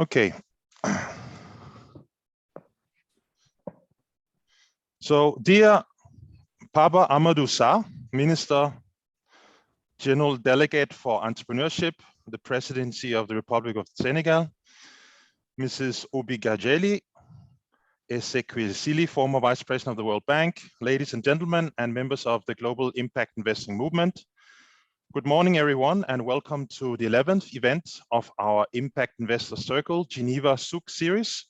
Okay. So, dear Papa Amadou Sarr, Minister General Delegate for Entrepreneurship, the Presidency of the Republic of Senegal, Mrs. Obi Gajeli Ezekwesili, former Vice President of the World Bank, ladies and gentlemen, and members of the Global Impact Investing Movement. Good morning, everyone, and welcome to the 11th event of our Impact Investor Circle Geneva Souk series,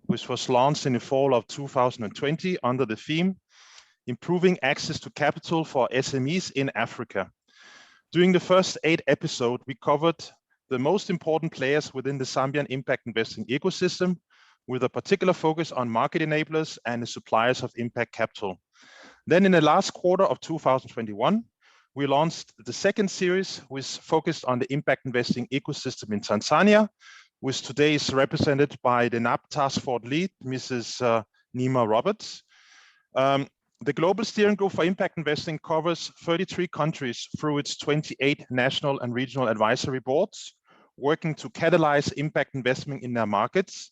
which was launched in the fall of 2020 under the theme, Improving Access to Capital for SMEs in Africa. During the first 8 episodes, we covered the most important players within the Zambian Impact Investing Ecosystem, with a particular focus on market enablers and the suppliers of impact capital. Then in the last quarter of 2021, we launched the second series, which focused on the impact investing ecosystem in Tanzania, which today is represented by the NABII Task Force lead, Mrs. Nima Roberts. The Global Steering Group for Impact Investing covers 33 countries through its 28 national and regional advisory boards, working to catalyze impact investment in their markets.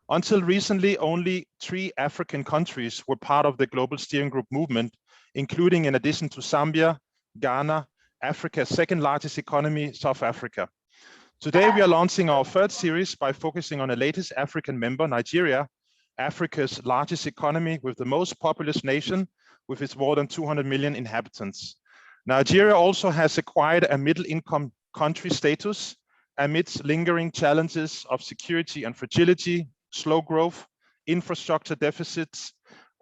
Until recently, only 3 African countries were part of the Global Steering Group movement, including, in addition to Zambia, Ghana, Africa's second largest economy, South Africa. Today, we are launching our third series by focusing on the latest African member, Nigeria, Africa's largest economy with the most populous nation with its more than 200 million inhabitants. Nigeria also has acquired a middle-income country status amidst lingering challenges of security and fragility, slow growth, infrastructure deficits,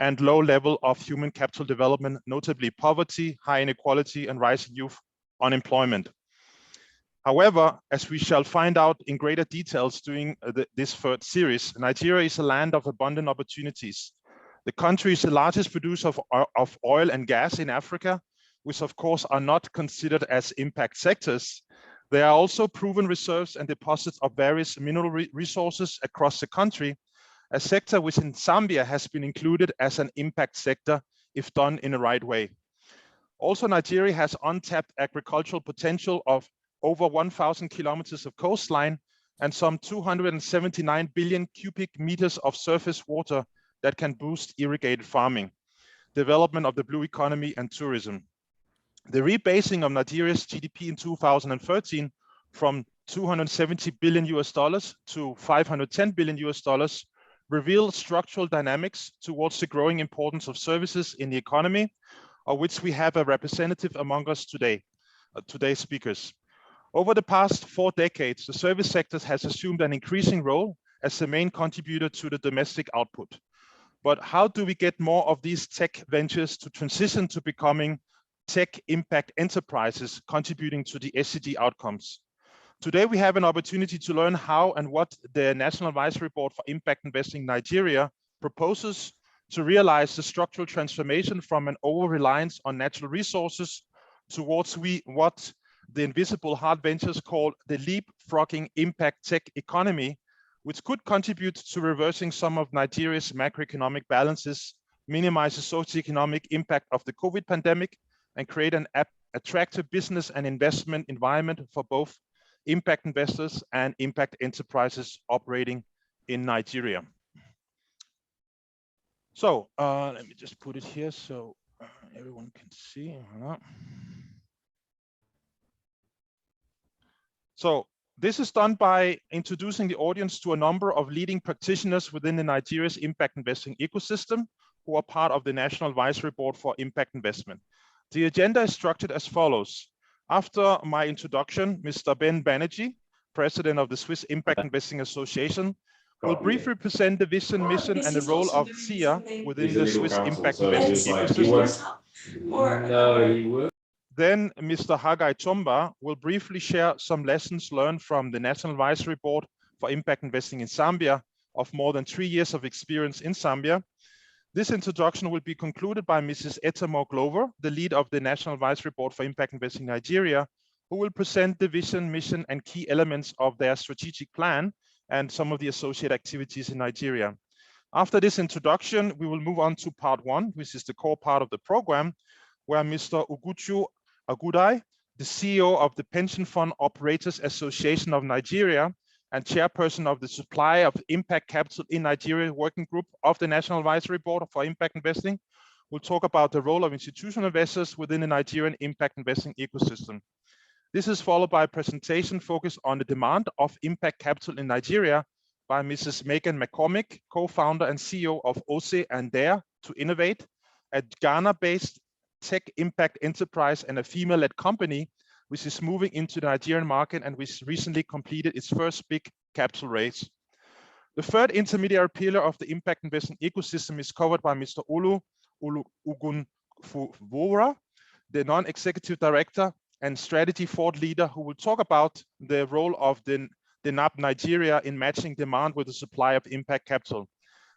and low level of human capital development, notably poverty, high inequality, and rising youth unemployment. However, as we shall find out in greater details during this third series, Nigeria is a land of abundant opportunities. The country is the largest producer of oil and gas in Africa, which of course are not considered as impact sectors. There are also proven reserves and deposits of various mineral resources across the country, a sector which in Zambia has been included as an impact sector if done in the right way. Also, Nigeria has untapped agricultural potential of over 1,000 kilometers of coastline and some 279 billion cubic meters of surface water that can boost irrigated farming, development of the blue economy, and tourism. The rebasing of Nigeria's GDP in 2013 from $270 billion to $510 billion revealed structural dynamics towards the growing importance of services in the economy, of which we have a representative among us today, today's speakers. Over the past 4 decades, the service sector has assumed an increasing role as the main contributor to the domestic output. But how do we get more of these tech ventures to transition to becoming tech impact enterprises contributing to the SDG outcomes? Today, we have an opportunity to learn how and what the National Advisory Board for Impact Investing Nigeria proposes to realize the structural transformation from an over-reliance on natural resources towards what the invisible hard ventures call the leapfrogging impact tech economy, which could contribute to reversing some of Nigeria's macroeconomic balances, minimize the socioeconomic impact of the COVID pandemic, and create an attractive business and investment environment for both impact investors and impact enterprises operating in Nigeria. So let me just put it here so everyone can see. So this is done by introducing the audience to a number of leading practitioners within the Nigeria's impact investing ecosystem who are part of the National Advisory Board for Impact Investment. The agenda is structured as follows. After my introduction, Mr. Ben Banerjee, President of the Swiss Impact Investing Association, will briefly present the vision, mission, and the role of SIA within the Swiss Impact Investing Ecosystem. Then Mr. Hagai Chomba will briefly share some lessons learned from the National Advisory Board for Impact Investing in Zambia of more than 3 years of experience in Zambia. This introduction will be concluded by Mrs. Etamo Glover, the lead of the National Advisory Board for Impact Investing Nigeria, who will present the vision, mission, and key elements of their strategic plan and some of the associated activities in Nigeria. After this introduction, we will move on to part 1, which is the core part of the program, where Mr. Uguchu Agudai, the CEO of the Pension Fund Operators Association of Nigeria, and chairperson of the Supply of Impact Capital in Nigeria Working Group of the National Advisory Board for Impact Investing, will talk about the role of institutional investors within the Nigerian Impact Investing Ecosystem. This is followed by a presentation focused on the demand of impact capital in Nigeria by Mrs. Megan McCormick, co-founder and CEO of OSE and Dare to Innovate, a Ghana-based tech impact enterprise and a female-led company which is moving into the Nigerian market and which recently completed its first big capital raise. The third intermediary pillar of the impact investing ecosystem is covered by Mr. Olu Ugunfuvora, the non-executive director and strategy thought leader, who will talk about the role of the NABII Nigeria in matching demand with the supply of impact capital.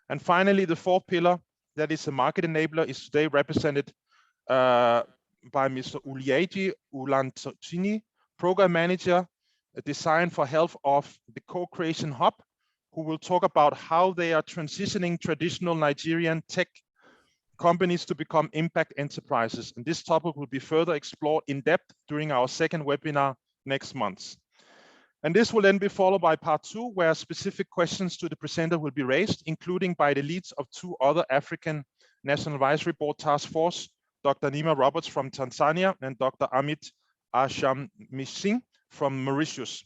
And finally, the fourth pillar, that is the market enabler, is today represented by Mr. Uliaji Ulantini, program manager, design for health of the Co-Creation Hub, who will talk about how they are transitioning traditional Nigerian tech companies to become impact enterprises. And this topic will be further explored in depth during our second webinar next month. And this will then be followed by part 2, where specific questions to the presenter will be raised, including by the leads of 2 other African National Advisory Board Task Force, Dr. Nima Roberts from Tanzania and Dr. Amit Ashammising from Mauritius.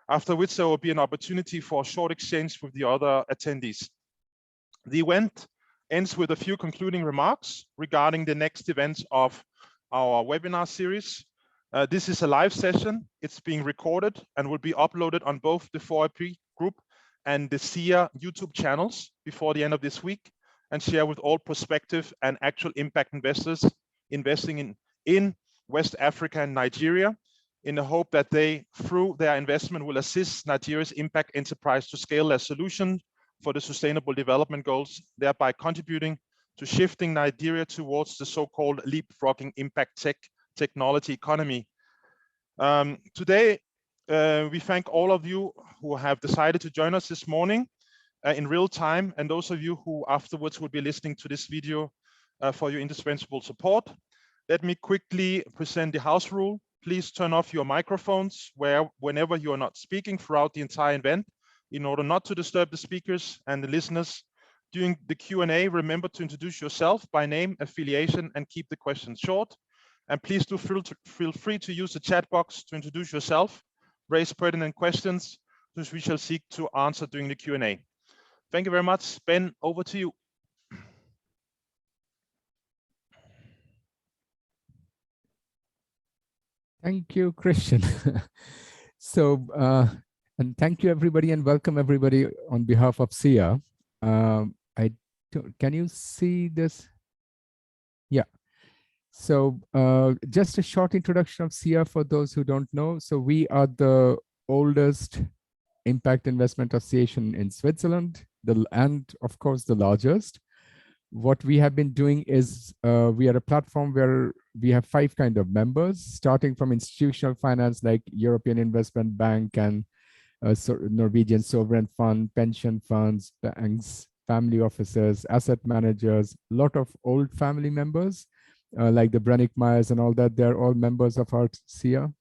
After which there will be an opportunity for a short exchange with the other attendees. The event ends with a few concluding remarks regarding the next events of our webinar series. This is a live session. It's being recorded and will be uploaded on both the 4IP group and the SIA YouTube channels before the end of this week, and share with all prospective and actual impact investors investing in West Africa and Nigeria, in the hope that they, through their investment, will assist Nigeria's impact enterprise to scale their solution for the sustainable development goals, thereby contributing to shifting Nigeria towards the so-called leapfrogging impact technology economy. Today, we thank all of you who have decided to join us this morning in real time, and those of you who afterwards will be listening to this video for your indispensable support. Let me quickly present the house rule. Please turn off your microphones whenever you are not speaking throughout the entire event, in order not to disturb the speakers and the listeners. During the Q&A, remember to introduce yourself by name, affiliation, and keep the questions short. And please do feel free to use the chat box to introduce yourself, raise pertinent questions, which we shall seek to answer during the Q&A. Thank you very much. Ben, over to you. Thank you, Christian. So, and thank you, everybody, and welcome everybody on behalf of SIA. Can you see this? Yeah. So just a short introduction of SIA for those who don't know. So we are the oldest impact investment association in Switzerland, and of course the largest. What we have been doing is we are a platform where we have 5 kind of members, starting from institutional finance like European Investment Bank and Norwegian Sovereign Fund, pension funds, banks, family offices, asset managers, a lot of old family members like the Brennick Myers and all that. They're all members of our SIA.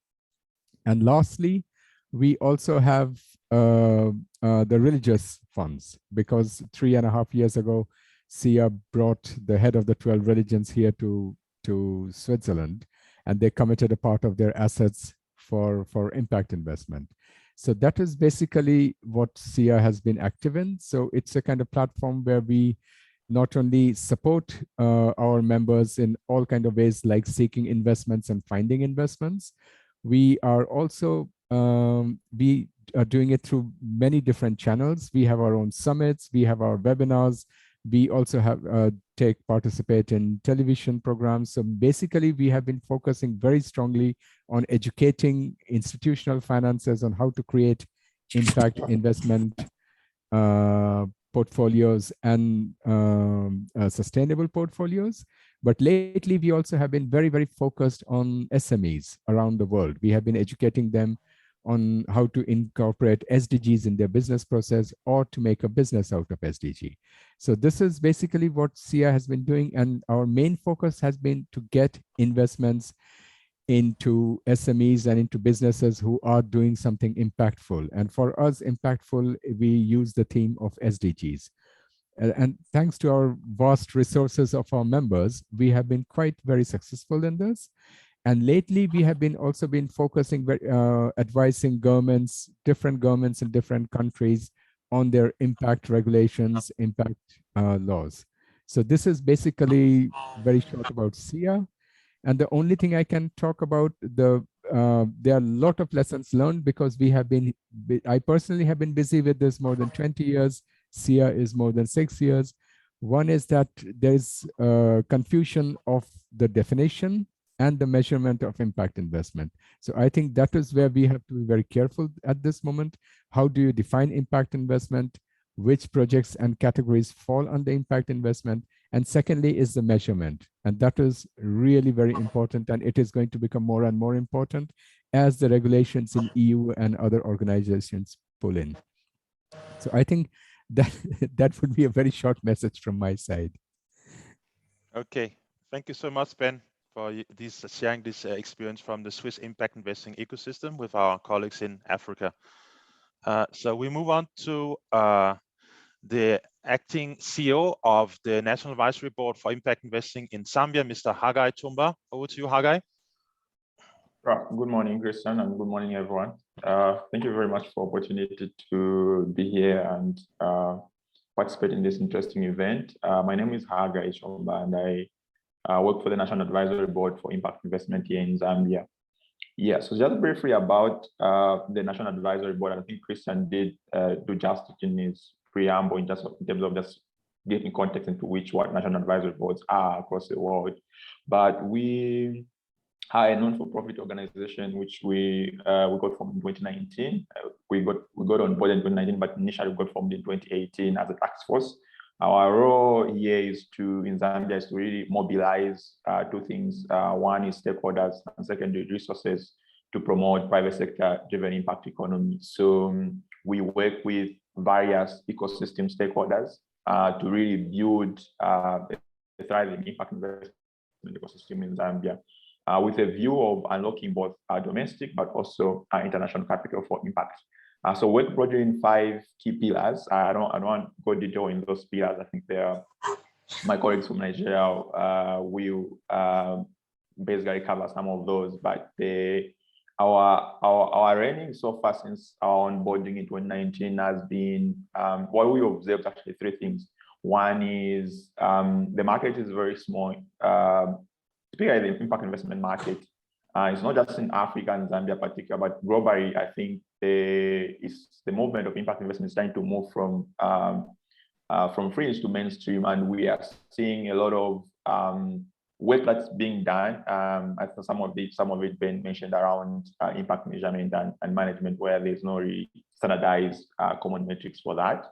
And lastly, we also have the religious funds, because 3.5 years ago, SIA brought the head of the 12 religions here to Switzerland, and they committed a part of their assets for impact investment. So that is basically what SIA has been active in. So it's a kind of platform where we not only support our members in all kind of ways, like seeking investments and finding investments. We are also we are doing it through many different channels. We have our own summits, we have our webinars. We also have participate in television programs. So basically, we have been focusing very strongly on educating institutional finances on how to create impact investment portfolios and sustainable portfolios. But lately, we also have been very, very focused on SMEs around the world. We have been educating them on how to incorporate SDGs in their business process or to make a business out of SDG. So this is basically what SIA has been doing, and our main focus has been to get investments into SMEs and into businesses who are doing something impactful. And for us, impactful, we use the theme of SDGs. And thanks to our vast resources of our members, we have been quite very successful in this. And lately, we have been also been focusing, advising governments, different governments in different countries on their impact regulations, impact laws. So this is basically very short about SIA. And the only thing I can talk about, there are a lot of lessons learned because I personally have been busy with this more than 20 years. SIA is more than 6 years. One is that there's confusion of the definition and the measurement of impact investment. So I think that is where we have to be very careful at this moment. How do you define impact investment? Which projects and categories fall under impact investment? And secondly is the measurement. And that is really very important. And it is going to become more and more important as the regulations in EU and other organizations pull in. So I think that that would be a very short message from my side. Okay, thank you so much, Ben, for sharing this experience from the Swiss Impact Investing Ecosystem with our colleagues in Africa. So we move on to the acting CEO of the National Advisory Board for Impact Investing in Zambia, Mr. Hagai Tumba. Over to you, Hagai. Good morning, Christian, and good morning, everyone. Thank you very much for the opportunity to be here and participate in this interesting event. My name is Hagai Tumba, and I work for the National Advisory Board for Impact Investment here in Zambia. Yeah, so just briefly about the National Advisory Board, I think Christian did do justice in his preamble in terms of just giving context into what National Advisory Boards are across the world. But we are a non-for-profit organization, which we got formed in 2019. We got on board in 2019, but initially we got formed in 2018 as a task force. Our role here in Zambia is to really mobilize two things. One is stakeholders, and secondly, resources to promote private sector-driven impact economy. So we work with various ecosystem stakeholders to really build a thriving impact investment ecosystem in Zambia, with a view of unlocking both domestic but also international capital for impact. So work broadly in 5 key pillars. I don't want to go detail in those pillars. I think my colleagues from Nigeria will basically cover some of those. But our learning so far since our onboarding in 2019 has been what we observed actually 3 things. One is the market is very small. Particularly the impact investment market. It's not just in Africa and Zambia particular, but globally, I think the movement of impact investment is trying to move from fringe to mainstream, and we are seeing a lot of work that's being done. I think some of it been mentioned around impact measurement and management, where there's no really standardized common metrics for that.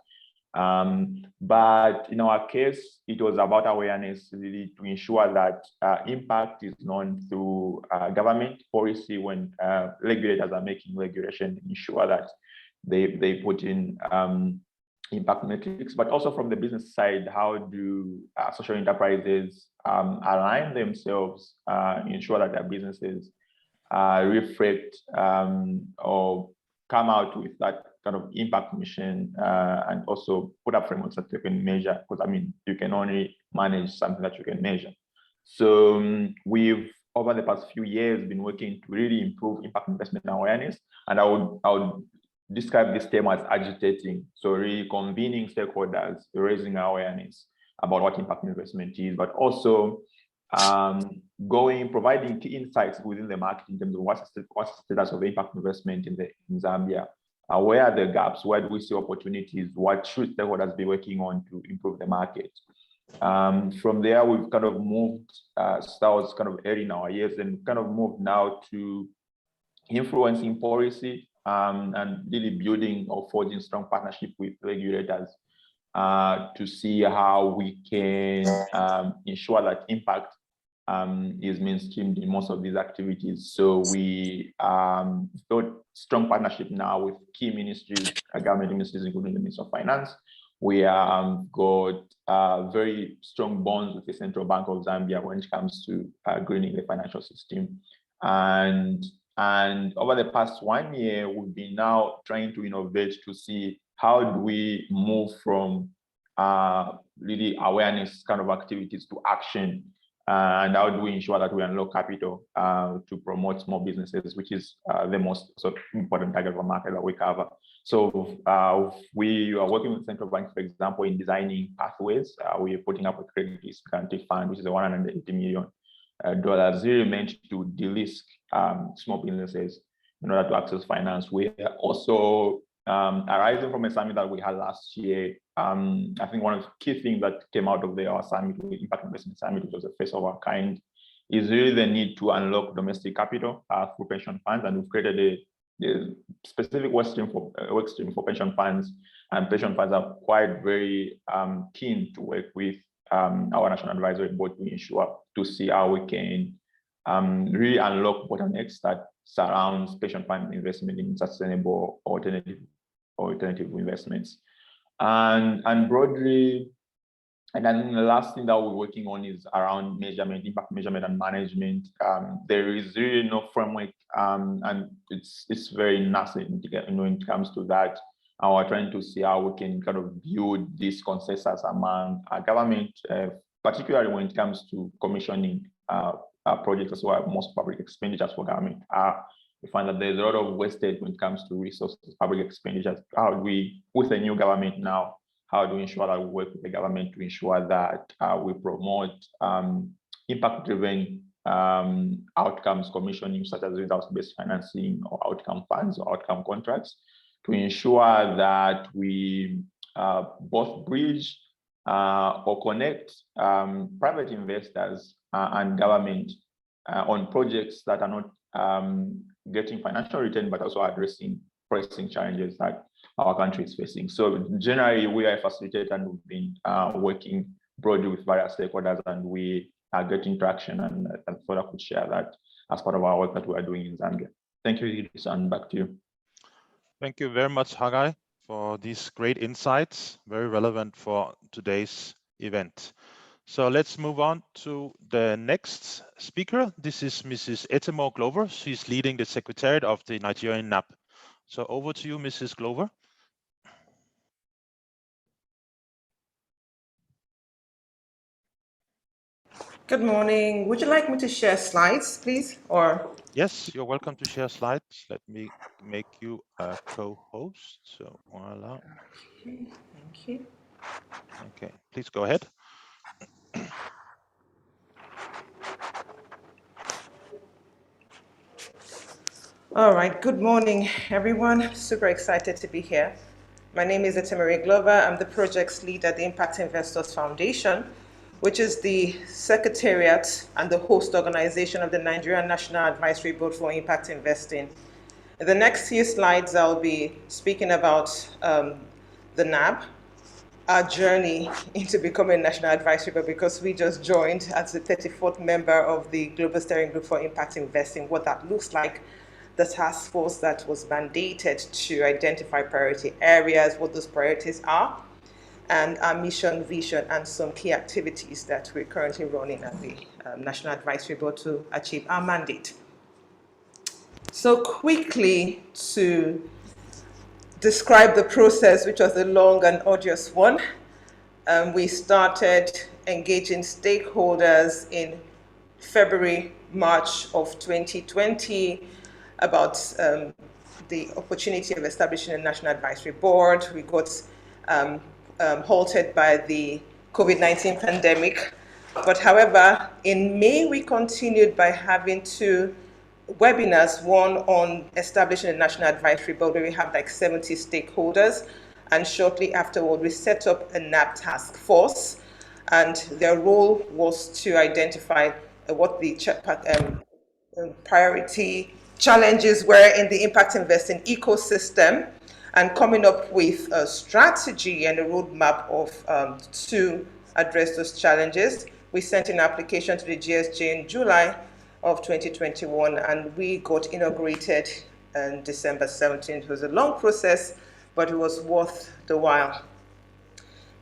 But in our case, it was about awareness really to ensure that impact is known through government policy when regulators are making regulation, ensure that they put in impact metrics, but also from the business side, how do social enterprises align themselves, ensure that their businesses reflect or come out with that kind of impact mission, and also put up frameworks that you can measure, because I mean, you can only manage something that you can measure. So we've, over the past few years, been working to really improve impact investment awareness, and I would describe this term as agitating. So really convening stakeholders, raising awareness about what impact investment is, but also providing key insights within the market in terms of what's the status of impact investment in Zambia. Where are the gaps? Where do we see opportunities? What should stakeholders be working on to improve the market? From there, we've kind of moved, started kind of early in our years, and kind of moved now to influencing policy, and really building or forging strong partnership with regulators to see how we can ensure that impact is mainstreamed in most of these activities. So we built strong partnership now with key ministries, government ministries, including the Ministry of Finance. We got very strong bonds with the Central Bank of Zambia when it comes to greening the financial system. And over the past 1 year, we've been now trying to innovate to see how do we move from really awareness kind of activities to action, and how do we ensure that we unlock capital to promote small businesses, which is the most important target of the market that we cover. So we are working with central banks, for example, in designing pathways. We are putting up a credit risk guarantee fund, which is a $180 million really meant to de-risk small businesses in order to access finance. We are also arising from a summit that we had last year. I think one of the key things that came out of our summit, the Impact Investing Summit, which was the first of our kind, is really the need to unlock domestic capital through pension funds. And we've created a specific work stream for pension funds. And pension funds are quite very keen to work with our National Advisory Board to see how we can really unlock bottlenecks that surrounds pension fund investment in sustainable alternative investments. And broadly, and then the last thing that we're working on is around measurement, impact measurement and management. There is really no framework, and it's very nascent when it comes to that. And we're trying to see how we can kind of build this consensus among our government, particularly when it comes to commissioning projects as well. Most public expenditures for government we find that there's a lot of wastage when it comes to resources, public expenditures. How do we, with a new government now, how do we ensure that we work with the government to ensure that we promote impact-driven outcomes commissioning, such as results-based financing or outcome funds or outcome contracts, to ensure that we both bridge or connect private investors and government on projects that are not getting financial return, but also addressing pressing challenges that our country is facing. So generally, we are a facilitator, and we've been working broadly with various stakeholders, and we are getting traction, and I thought I could share that as part of our work that we are doing in Zambia. Thank you, Idris, and back to you. Thank you very much, Hagai, for these great insights, very relevant for today's event. So let's move on to the next speaker. This is Mrs. Etemo Glover. She's leading the Secretariat of the Nigerian NABII. So over to you, Mrs. Glover. Good morning. Would you like me to share slides, please? Or yes, you're welcome to share slides. Let me make you a co-host. So voila. Okay, thank you. Okay, please go ahead. All right. Good morning, everyone. Super excited to be here. My name is Etemo Glover. I'm the projects lead at the Impact Investors Foundation, which is the secretariat and the host organization of the Nigerian National Advisory Board for Impact Investing. In the next few slides, I'll be speaking about the NABII, our journey into becoming a National Advisory Board, because we just joined as the 34th member of the Global Steering Group for Impact Investing, what that looks like, the task force that was mandated to identify priority areas, what those priorities are, and our mission, vision, and some key activities that we're currently running at the National Advisory Board to achieve our mandate. So quickly to describe the process, which was a long and arduous one. We started engaging stakeholders in February, March of 2020 about the opportunity of establishing a National Advisory Board. We got halted by the COVID-19 pandemic. But however, in May, we continued by having two webinars, one on establishing a National Advisory Board, where we have like 70 stakeholders. And shortly afterward, we set up a NABII task force. And their role was to identify what the priority challenges were in the impact investing ecosystem, and coming up with a strategy and a roadmap of to address those challenges. We sent an application to the GSJ in July of 2021, and we got inaugurated on December 17th. It was a long process, but it was worth the while.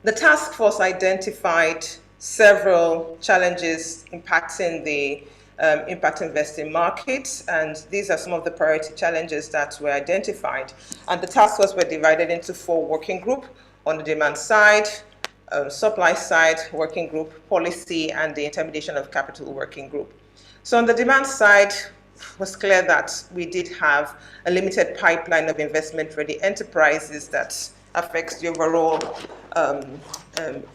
The task force identified several challenges impacting the impact investing market, and these are some of the priority challenges that were identified. And the task force were divided into 4 working groups: on the demand side, supply side working group, policy, and the intermediation of capital working group. So on the demand side, it was clear that we did have a limited pipeline of investment-ready enterprises that affects the overall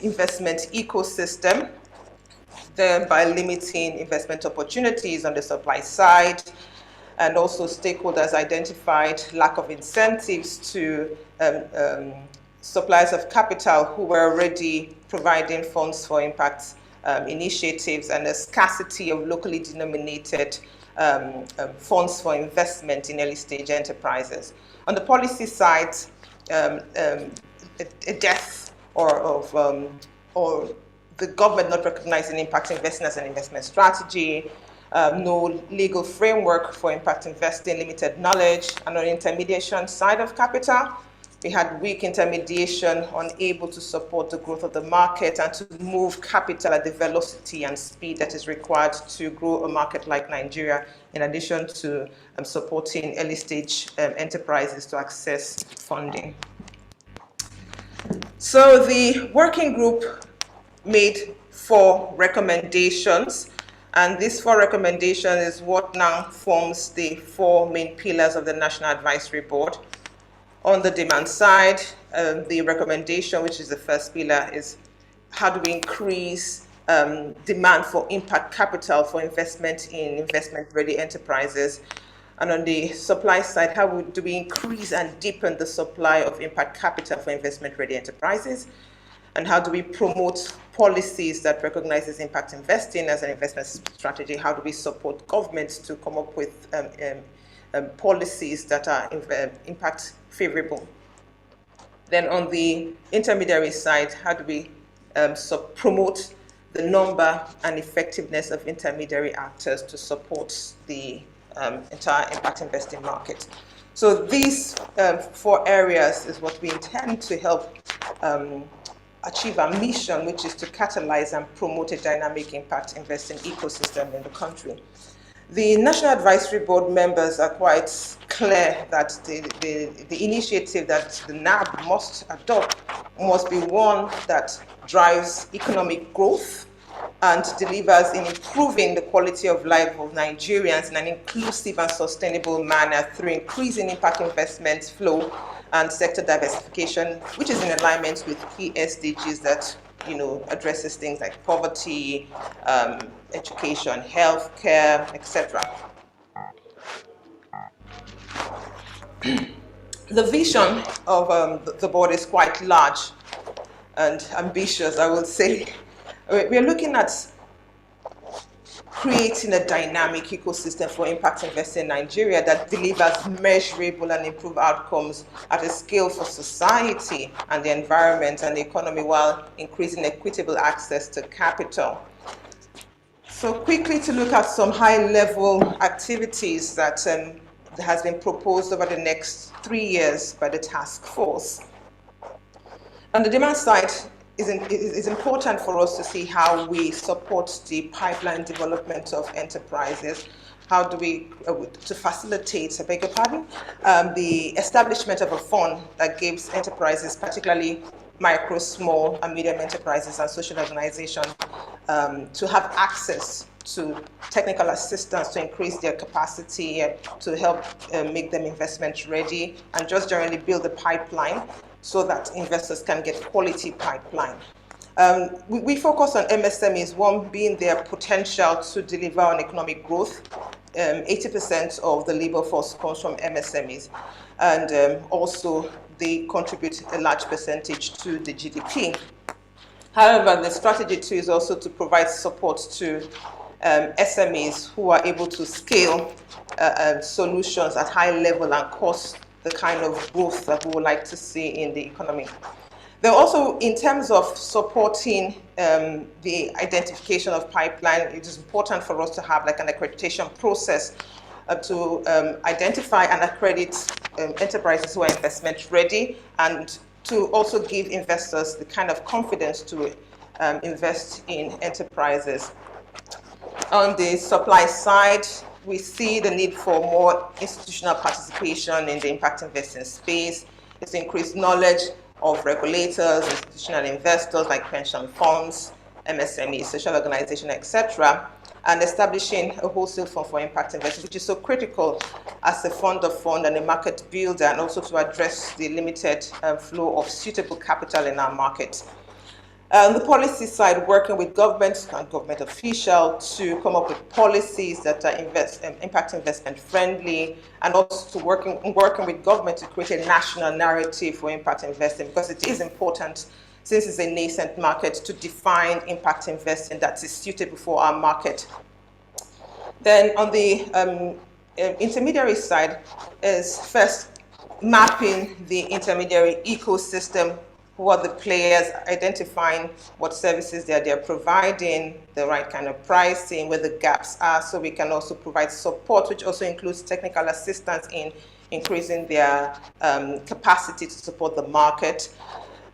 investment ecosystem, thereby limiting investment opportunities on the supply side. And also stakeholders identified lack of incentives to suppliers of capital who were already providing funds for impact initiatives, and a scarcity of locally denominated funds for investment in early stage enterprises. On the policy side, a death or the government not recognizing impact investing as an investment strategy, no legal framework for impact investing, limited knowledge. And on the intermediation side of capital, we had weak intermediation, unable to support the growth of the market and to move capital at the velocity and speed that is required to grow a market like Nigeria, in addition to supporting early stage enterprises to access funding. So the working group made 4 recommendations, and these 4 recommendations is what now forms the 4 main pillars of the National Advisory Board. On the demand side, the recommendation, which is the first pillar, is how do we increase demand for impact capital for investment in investment-ready enterprises? And on the supply side, how do we increase and deepen the supply of impact capital for investment-ready enterprises? And how do we promote policies that recognizes impact investing as an investment strategy? How do we support governments to come up with policies that are impact favorable? Then on the intermediary side, how do we promote the number and effectiveness of intermediary actors to support the entire impact investing market? So these 4 areas is what we intend to help achieve our mission, which is to catalyze and promote a dynamic impact investing ecosystem in the country. The National Advisory Board members are quite clear that the initiative that the NAB must adopt must be one that drives economic growth and delivers in improving the quality of life of Nigerians in an inclusive and sustainable manner through increasing impact investment flow and sector diversification, which is in alignment with key SDGs that addresses things like poverty, education, healthcare, etc. The vision of the board is quite large and ambitious, I would say. We're looking at creating a dynamic ecosystem for impact investing in Nigeria that delivers measurable and improved outcomes at a scale for society and the environment and the economy, while increasing equitable access to capital. So quickly to look at some high-level activities that has been proposed over the next 3 years by the task force. On the demand side, it's important for us to see how we support the pipeline development of enterprises. How do we, to facilitate, I beg your pardon, the establishment of a fund that gives enterprises, particularly micro, small, and medium enterprises and social organizations, to have access to technical assistance to increase their capacity, to help make them investment ready, and just generally build a pipeline so that investors can get quality pipeline. We focus on MSMEs, one being their potential to deliver on economic growth. 80% of the labor force comes from MSMEs, and also they contribute a large percentage to the GDP. However, the strategy too is also to provide support to SMEs who are able to scale solutions at high level and cost the kind of growth that we would like to see in the economy. Then also, in terms of supporting the identification of pipeline, it is important for us to have like an accreditation process to identify and accredit enterprises who are investment ready, and to also give investors the kind of confidence to invest in enterprises. On the supply side, we see the need for more institutional participation in the impact investing space. It's increased knowledge of regulators, institutional investors like pension funds, MSMEs, social organizations, etc., and establishing a wholesale fund for impact investing, which is so critical as a fund of fund and a market builder, and also to address the limited flow of suitable capital in our market. On the policy side, working with governments and government officials to come up with policies that are impact investment friendly, and also to working with government to create a national narrative for impact investing, because it is important, since it's a nascent market, to define impact investing that is suitable for our market. Then on the intermediary side is first mapping the intermediary ecosystem. Who are the players, identifying what services they're providing, the right kind of pricing, where the gaps are, so we can also provide support, which also includes technical assistance in increasing their capacity to support the market.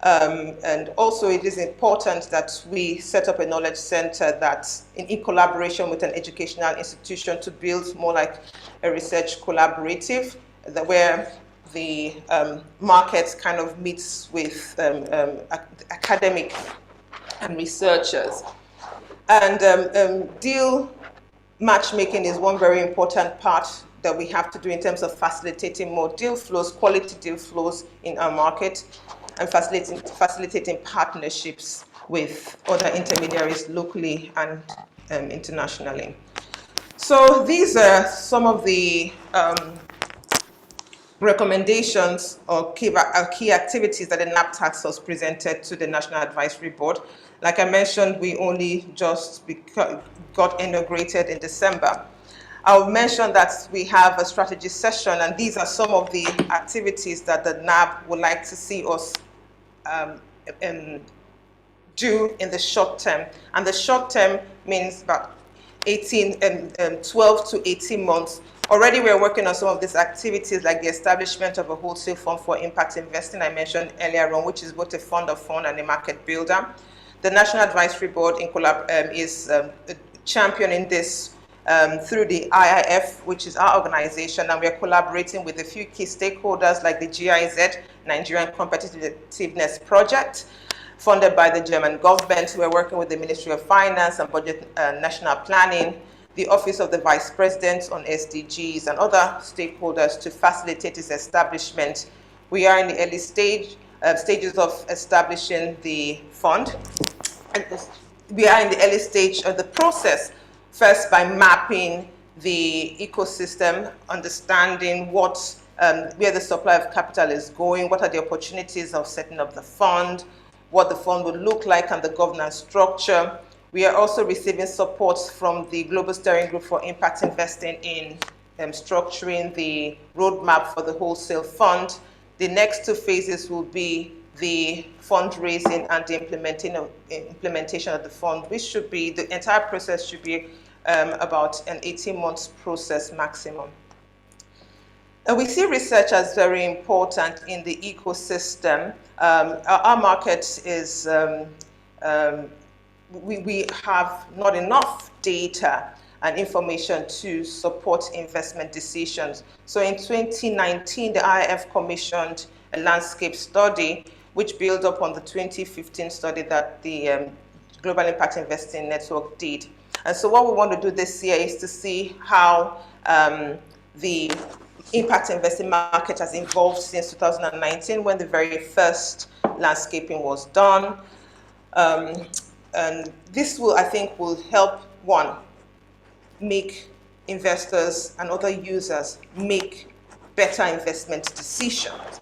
And also it is important that we set up a knowledge center that's in collaboration with an educational institution to build more like a research collaborative, where the market kind of meets with academic and researchers. And deal matchmaking is one very important part that we have to do in terms of facilitating more deal flows, quality deal flows in our market, and facilitating partnerships with other intermediaries locally and internationally. So these are some of the recommendations or key activities that the NAB task force presented to the National Advisory Board. Like I mentioned, we only just got inaugurated in December. I'll mention that we have a strategy session, and these are some of the activities that the NAB would like to see us do in the short term. And the short term means about 12 to 18 months. Already we're working on some of these activities, like the establishment of a wholesale fund for impact investing I mentioned earlier on, which is both a fund of fund and a market builder. The National Advisory Board is championing this through the IIF, which is our organization, and we're collaborating with a few key stakeholders like the GIZ, Nigerian Competitiveness Project, funded by the German government. We're working with the Ministry of Finance and Budget and National Planning, the Office of the Vice President on SDGs, and other stakeholders to facilitate its establishment. We are in the early stages of establishing the fund. And we are in the early stage of the process, first by mapping the ecosystem, understanding what where the supply of capital is going, what are the opportunities of setting up the fund, what the fund would look like, and the governance structure. We are also receiving support from the Global Steering Group for Impact Investing in structuring the roadmap for the wholesale fund. The next two phases will be the fundraising and the implementation of the fund, which should be, the entire process should be about an 18-month process maximum. And we see research as very important in the ecosystem. Our market is, we have not enough data and information to support investment decisions. So in 2019, the IIF commissioned a landscape study which built up on the 2015 study that the Global Impact Investing Network did. And so what we want to do this year is to see how the impact investing market has evolved since 2019, when the very first landscaping was done. And this will, I think, will help, one, make investors and other users make better investment decisions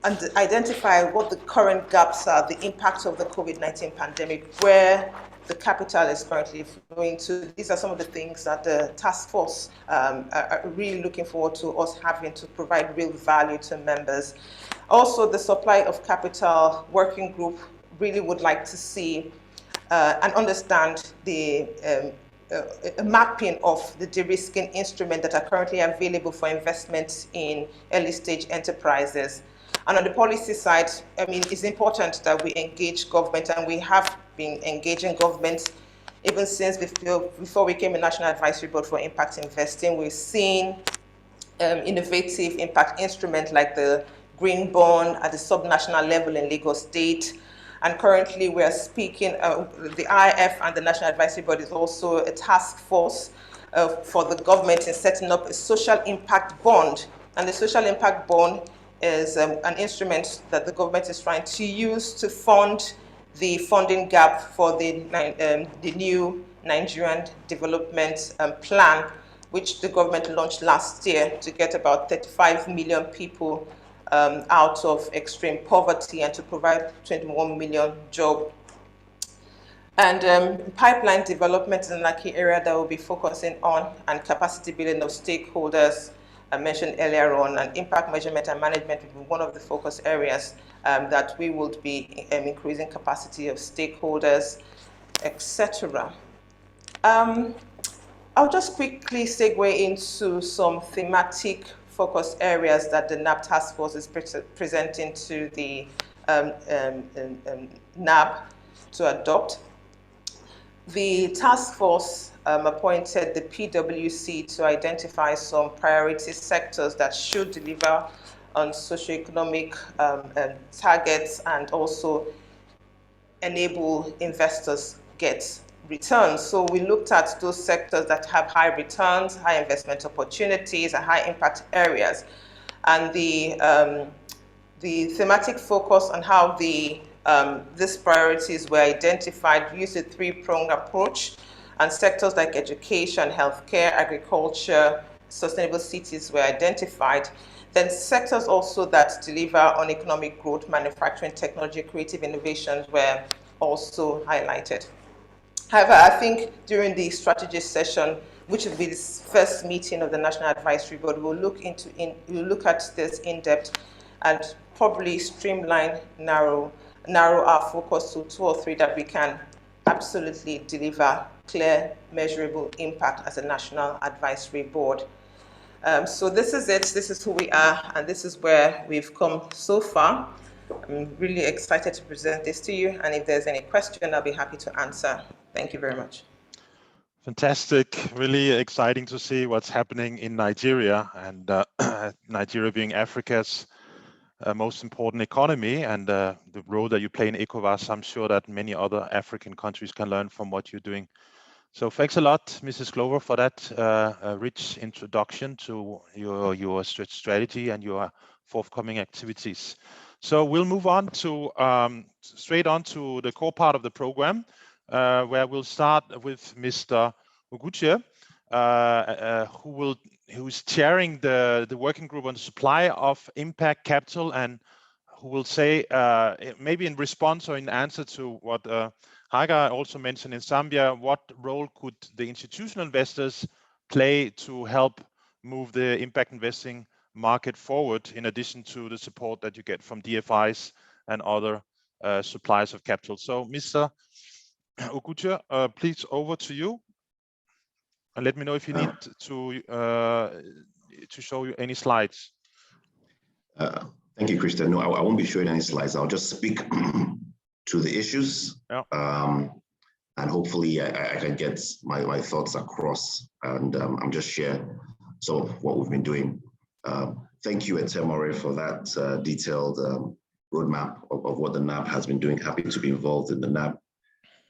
and identify what the current gaps are, the impact of the COVID-19 pandemic, where the capital is currently flowing to. These are some of the things that the task force are really looking forward to us having to provide real value to members. Also, the supply of capital working group really would like to see and understand the mapping of the de-risking instruments that are currently available for investment in early stage enterprises. And on the policy side, I mean, it's important that we engage government, and we have been engaging government even since before we became a National Advisory Board for Impact Investing, we've seen innovative impact instruments like the Green Bond at the subnational level in Lagos State. And currently we are speaking, the IF and the National Advisory Board is also a task force for the government in setting up a social impact bond. And the social impact bond is an instrument that the government is trying to use to fund the funding gap for the new Nigerian development plan, which the government launched last year to get about 35 million people out of extreme poverty and to provide 21 million jobs. And pipeline development is another key area that we'll be focusing on, and capacity building of stakeholders I mentioned earlier on, and impact measurement and management will be one of the focus areas that we would be increasing capacity of stakeholders, etc. I'll just quickly segue into some thematic focus areas that the NAB task force is presenting to the NAB to adopt. The task force appointed the PwC to identify some priority sectors that should deliver on socioeconomic targets and also enable investors get returns. So we looked at those sectors that have high returns, high investment opportunities, and high impact areas. And the thematic focus on how these priorities were identified used a three-pronged approach, and sectors like education, healthcare, agriculture, sustainable cities were identified. Then sectors also that deliver on economic growth, manufacturing, technology, creative innovations were also highlighted. However, I think during the strategy session, which will be this first meeting of the National Advisory Board, we'll look at this in depth and probably streamline, narrow our focus to 2 or 3 that we can absolutely deliver clear, measurable impact as a National Advisory Board. So this is it. This is who we are, and this is where we've come so far. I'm really excited to present this to you, and if there's any question, I'll be happy to answer. Thank you very much. Fantastic. Really exciting to see what's happening in Nigeria, and Nigeria being Africa's most important economy, and the role that you play in ECOWAS. I'm sure that many other African countries can learn from what you're doing. So thanks a lot, Mrs. Glover, for that rich introduction to your strategy and your forthcoming activities. So we'll move on to straight on to the core part of the program, where we'll start with Mr. Oguche, who's chairing the working group on the supply of impact capital, and who will say, maybe in response or in answer to what Haga also mentioned in Zambia, what role could the institutional investors play to help move the impact investing market forward, in addition to the support that you get from DFIs and other suppliers of capital. So Mr. Oguche, please, over to you. And let me know if you need to show you any slides. Thank you, Christian. No, I won't be showing any slides. I'll just speak to the issues, and hopefully I can get my thoughts across, and I'm just share some of what we've been doing. Thank you, Etemore, for that detailed roadmap of what the NAB has been doing. Happy to be involved in the NAB.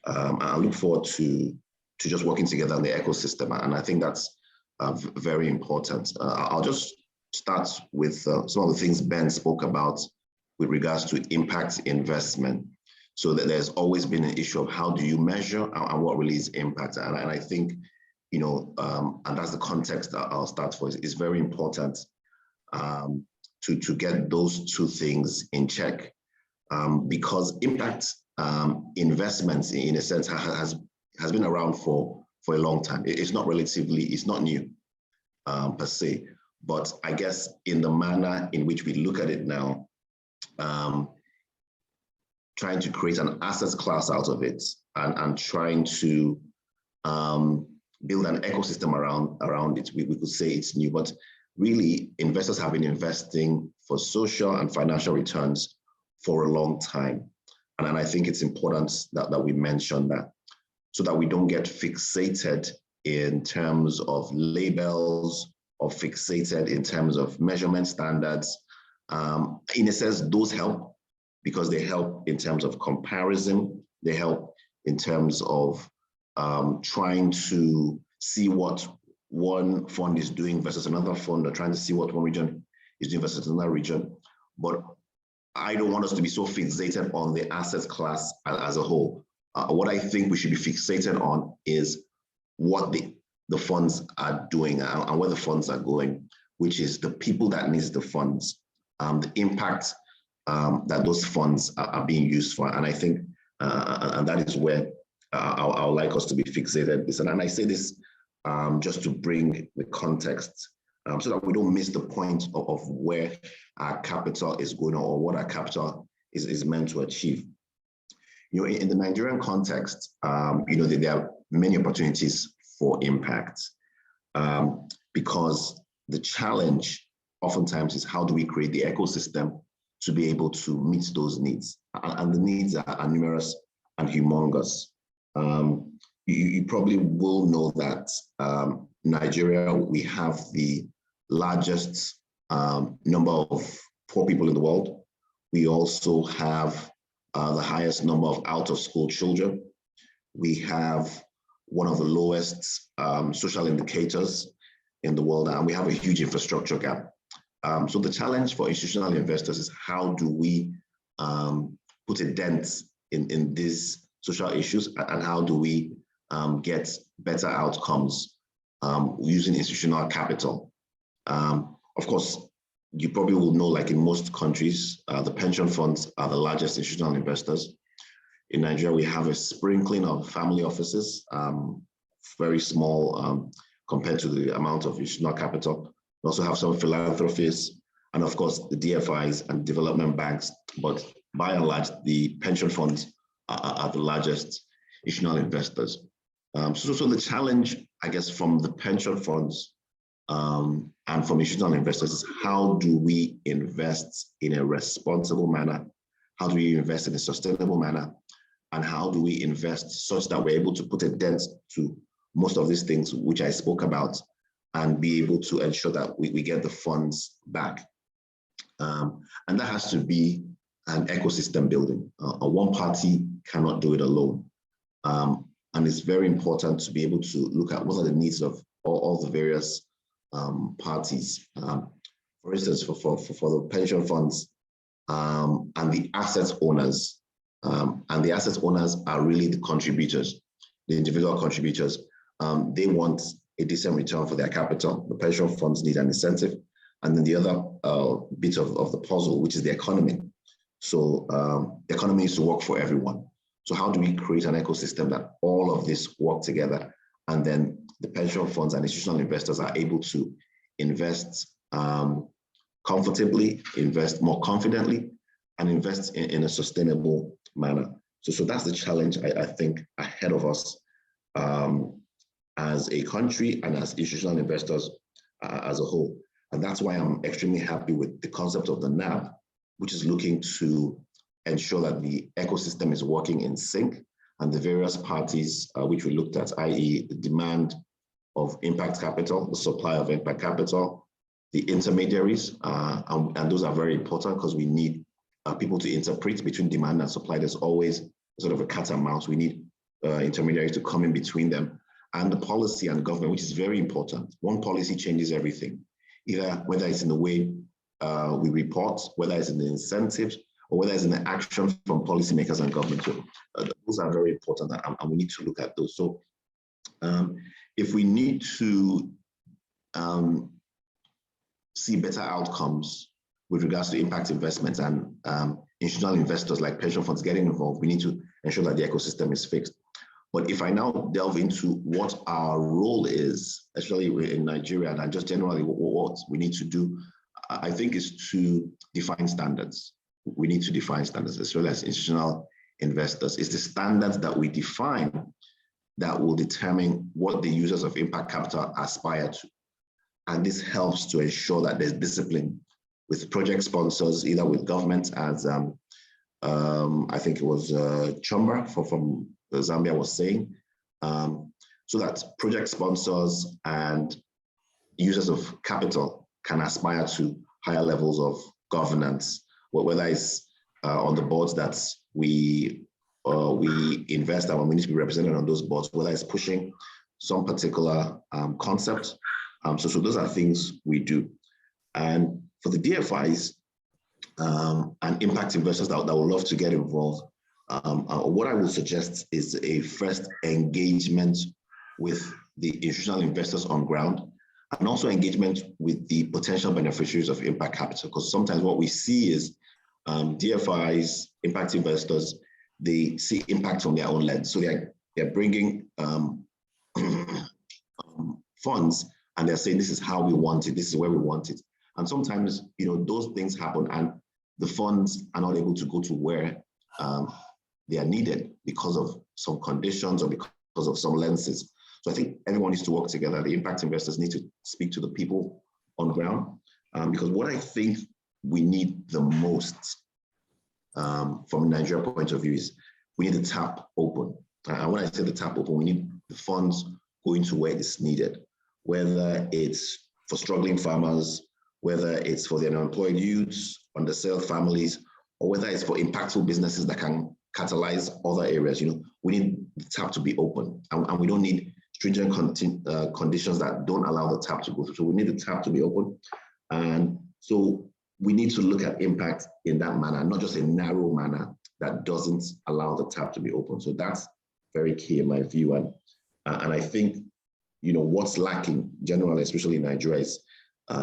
I look forward to just working together in the ecosystem, and I think that's very important. I'll just start with some of the things Ben spoke about with regards to impact investment. So that there's always been an issue of how do you measure and what really is impact, and I think, you know, and that's the context that I'll start for. It's very important to get those two things in check, because impact investments, in a sense, has been around for a long time. It's not new per se, but I guess in the manner in which we look at it now, trying to create an assets class out of it, and trying to build an ecosystem around it, we could say it's new, but really investors have been investing for social and financial returns for a long time. And I think it's important that we mention that. so that we don't get fixated in terms of labels or fixated in terms of measurement standards. In a sense, those help because they help in terms of comparison. They help in terms of trying to see what one fund is doing versus another fund, or trying to see what one region is doing versus another region. But I don't want us to be so fixated on the asset class as a whole. What I think we should be fixated on is what the funds are doing and where the funds are going, which is the people that needs the funds, the impact that those funds are being used for. And I think, and that is where I would like us to be fixated. And I say this just to bring the context so that we don't miss the point of where our capital is going or what our capital is meant to achieve. In the Nigerian context, there are many opportunities for impact because the challenge oftentimes is how do we create the ecosystem to be able to meet those needs? And the needs are numerous and humongous. You probably will know that Nigeria, we have the largest number of poor people in the world. We also have the highest number of out-of-school children. We have one of the lowest social indicators in the world, and we have a huge infrastructure gap. So the challenge for institutional investors is how do we put a dent in these social issues, and how do we get better outcomes using institutional capital. Of course, you probably will know, like in most countries, the pension funds are the largest institutional investors. In Nigeria, we have a sprinkling of family offices, very small compared to the amount of institutional capital. We also have some philanthropists, and of course, the DFIs and development banks. But by and large, the pension funds are the largest institutional investors. So the challenge, I guess, from the pension funds and from institutional investors is how do we invest in a responsible manner? How do we invest in a sustainable manner? And how do we invest such that we're able to put a dent to most of these things which I spoke about and be able to ensure that we get the funds back? And that has to be an ecosystem building. One party cannot do it alone. And it's very important to be able to look at what are the needs of all the various parties. For instance, for the pension funds and the asset owners. And the asset owners are really the contributors, the individual contributors. They want a decent return for their capital. The pension funds need an incentive. And then the other bit of the puzzle, which is the economy. So the economy needs to work for everyone. So how do we create an ecosystem that all of this work together, and then the pension funds and institutional investors are able to invest comfortably, invest more confidently, and invest in a sustainable manner. So that's the challenge, I think, ahead of us as a country and as institutional investors as a whole. And that's why I'm extremely happy with the concept of the NABII, which is looking to ensure that the ecosystem is working in sync, and the various parties which we looked at, i.e. the demand of impact capital, the supply of impact capital, the intermediaries, and those are very important because we need people to interpret between demand and supply. There's always sort of a cat and mouse. We need intermediaries to come in between them, and the policy and government, which is very important. One policy changes everything, whether it's in the way we report, whether it's in the incentives, or whether it's in the action from policymakers and government. So those are very important, and we need to look at those. So if we need to see better outcomes with regards to impact investments and institutional investors like pension funds getting involved, we need to ensure that the ecosystem is fixed. But if I now delve into what our role is, especially in Nigeria, and just generally what we need to do, I think is to define standards. We need to define standards as well as institutional investors. It's the standards that we define that will determine what the users of impact capital aspire to. And this helps to ensure that there's discipline with project sponsors, either with government, as I think it was Chumba from Zambia was saying, so that project sponsors and users of capital can aspire to higher levels of governance, whether it's on the boards that we invest and we need to be represented on those boards, whether it's pushing some particular concept. So those are things we do. And for the DFIs and impact investors that would love to get involved, what I would suggest is a first engagement with the institutional investors on ground, and also engagement with the potential beneficiaries of impact capital. Because sometimes what we see is DFIs, impact investors, they see impact from their own lens. So they're bringing funds, and they're saying, this is how we want it, this is where we want it. And sometimes, those things happen and the funds are not able to go to where they are needed because of some conditions or because of some lenses. So I think everyone needs to work together. The impact investors need to speak to the people on ground, because what I think we need the most from a Nigeria point of view is we need the tap open. And when I say the tap open, we need the funds going to where it's needed, whether it's for struggling farmers, whether it's for the unemployed youths, underserved families, or whether it's for impactful businesses that can catalyze other areas. We need the tap to be open, and we don't need stringent conditions that don't allow the tap to go through. So we need the tap to be open. And so we need to look at impact in that manner, not just a narrow manner that doesn't allow the tap to be open. So that's very key in my view. And I think, what's lacking generally, especially in Nigeria, is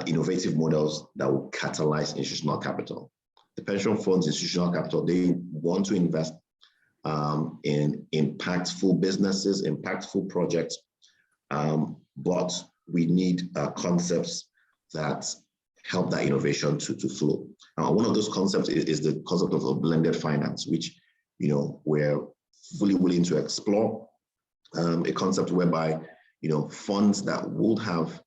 innovative models that will catalyze institutional capital. The pension funds, institutional capital, they want to invest in impactful businesses, impactful projects, but we need concepts that help that innovation to flow. One of those concepts is the concept of a blended finance, which we're fully willing to explore. A concept whereby funds that would have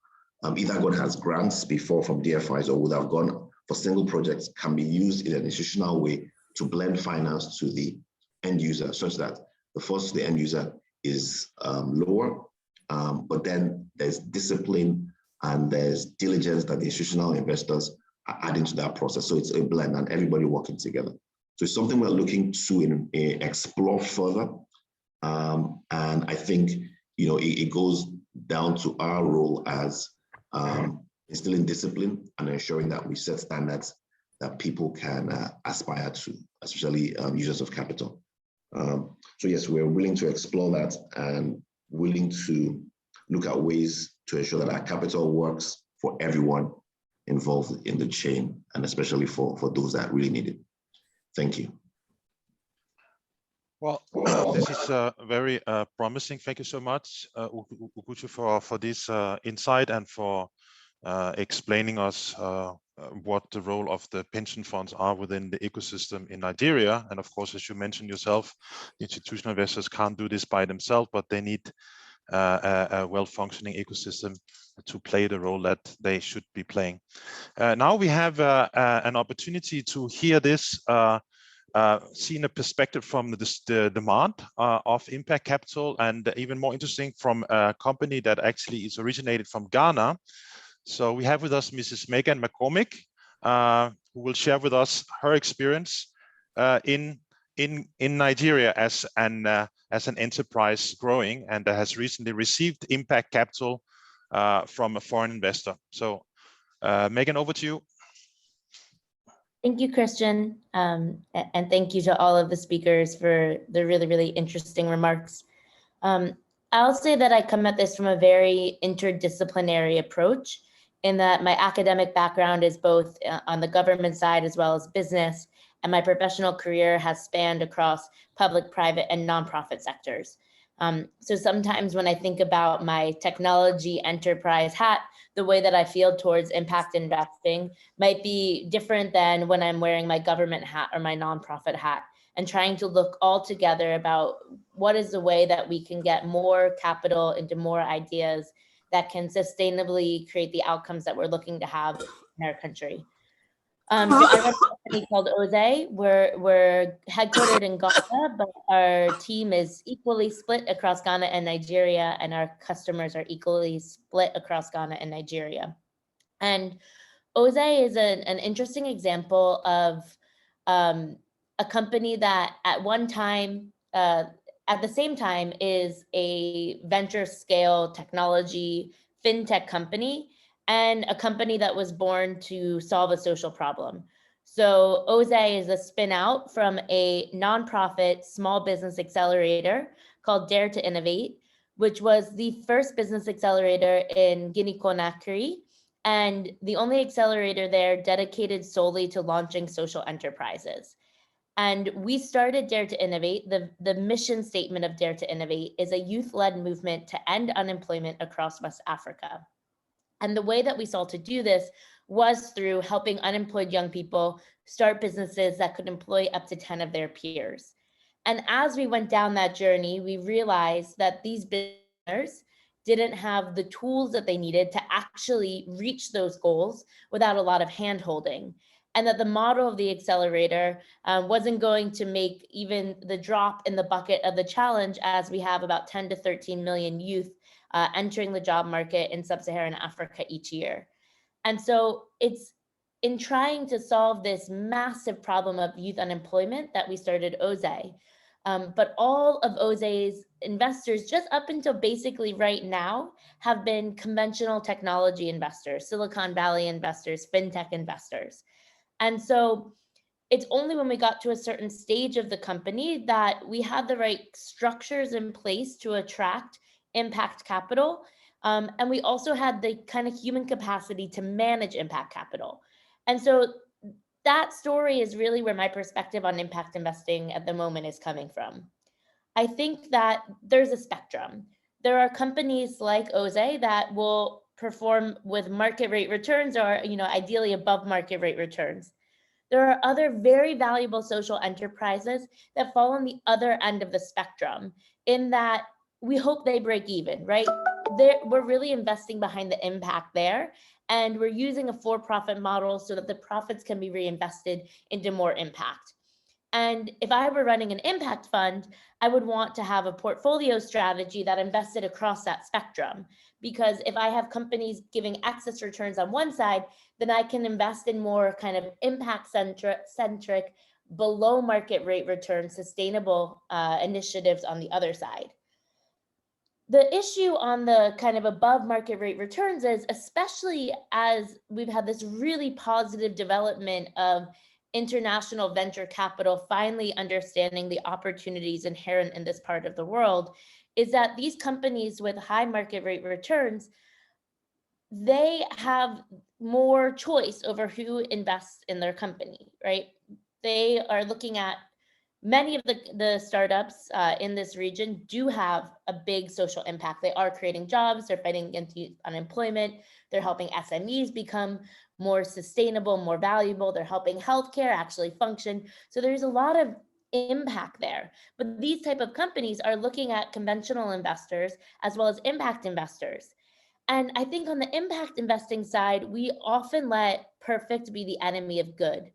either gone as grants before from DFIs or would have gone for single projects can be used in an institutional way to blend finance to the end user, such that the first to the end user is lower, but then there's discipline and there's diligence that the institutional investors are adding to that process. So it's a blend and everybody working together. So it's something we're looking to explore further. And I think, it goes down to our role as instilling discipline and ensuring that we set standards that people can aspire to, especially users of capital. So yes, we're willing to explore that and willing to look at ways to ensure that our capital works for everyone involved in the chain, and especially for those that really need it. Thank you. Well, this is very promising. Thank you so much, Uguchu, for this insight and for explaining us what the role of the pension funds are within the ecosystem in Nigeria. And of course, as you mentioned yourself, the institutional investors can't do this by themselves, but they need a well-functioning ecosystem to play the role that they should be playing. Now we have an opportunity to hear this seen a perspective from the demand of impact capital, and even more interesting from a company that actually is originated from Ghana. So we have with us Mrs. Megan McCormick, who will share with us her experience in Nigeria as an enterprise growing, and has recently received impact capital from a foreign investor. So Megan, over to you. Thank you, Christian. And thank you to all of the speakers for the really, really interesting remarks. I'll say that I come at this from a very interdisciplinary approach, in that my academic background is both on the government side as well as business, and my professional career has spanned across public, private, and nonprofit sectors. So sometimes when I think about my technology enterprise hat, the way that I feel towards impact investing might be different than when I'm wearing my government hat or my nonprofit hat, and trying to look all together about what is the way that we can get more capital into more ideas that can sustainably create the outcomes that we're looking to have in our country. I run a company called Oze. We're headquartered in Ghana, but our team is equally split across Ghana and Nigeria, and our customers are equally split across Ghana and Nigeria. And Oze is an interesting example of a company that at one time, at the same time, is a venture scale technology fintech company and a company that was born to solve a social problem. So Oze is a spin out from a nonprofit small business accelerator called Dare to Innovate, which was the first business accelerator in Guinea-Conakry, and the only accelerator there dedicated solely to launching social enterprises. And we started Dare to Innovate. The mission statement of Dare to Innovate is a youth-led movement to end unemployment across West Africa. And the way that we sought to do this was through helping unemployed young people start businesses that could employ up to 10 of their peers. And as we went down that journey, we realized that these businesses didn't have the tools that they needed to actually reach those goals without a lot of hand-holding. And that the model of the accelerator wasn't going to make even the drop in the bucket of the challenge, as we have about 10 to 13 million youth entering the job market in sub-Saharan Africa each year. And so it's in trying to solve this massive problem of youth unemployment that we started Oze. But all of Oze's investors, just up until basically right now, have been conventional technology investors, Silicon Valley investors, fintech investors. And so it's only when we got to a certain stage of the company that we had the right structures in place to attract impact capital. And we also had the kind of human capacity to manage impact capital. And so that story is really where my perspective on impact investing at the moment is coming from. I think that there's a spectrum. There are companies like Oze that will perform with market rate returns or, ideally above market rate returns. There are other very valuable social enterprises that fall on the other end of the spectrum, in that we hope they break even, right? We're really investing behind the impact there, and we're using a for-profit model so that the profits can be reinvested into more impact. And if I were running an impact fund, I would want to have a portfolio strategy that invested across that spectrum. Because if I have companies giving excess returns on one side, then I can invest in more kind of impact centric, below market rate return, sustainable initiatives on the other side. The issue on the kind of above market rate returns is, especially as we've had this really positive development of international venture capital finally understanding the opportunities inherent in this part of the world, is that these companies with high market rate returns, they have more choice over who invests in their company, right? They are looking at many of the startups in this region do have a big social impact. They are creating jobs, they're fighting against youth unemployment, they're helping SMEs become more sustainable, more valuable, they're helping healthcare actually function. So there's a lot of impact there. But these type of companies are looking at conventional investors as well as impact investors. And I think on the impact investing side, we often let perfect be the enemy of good,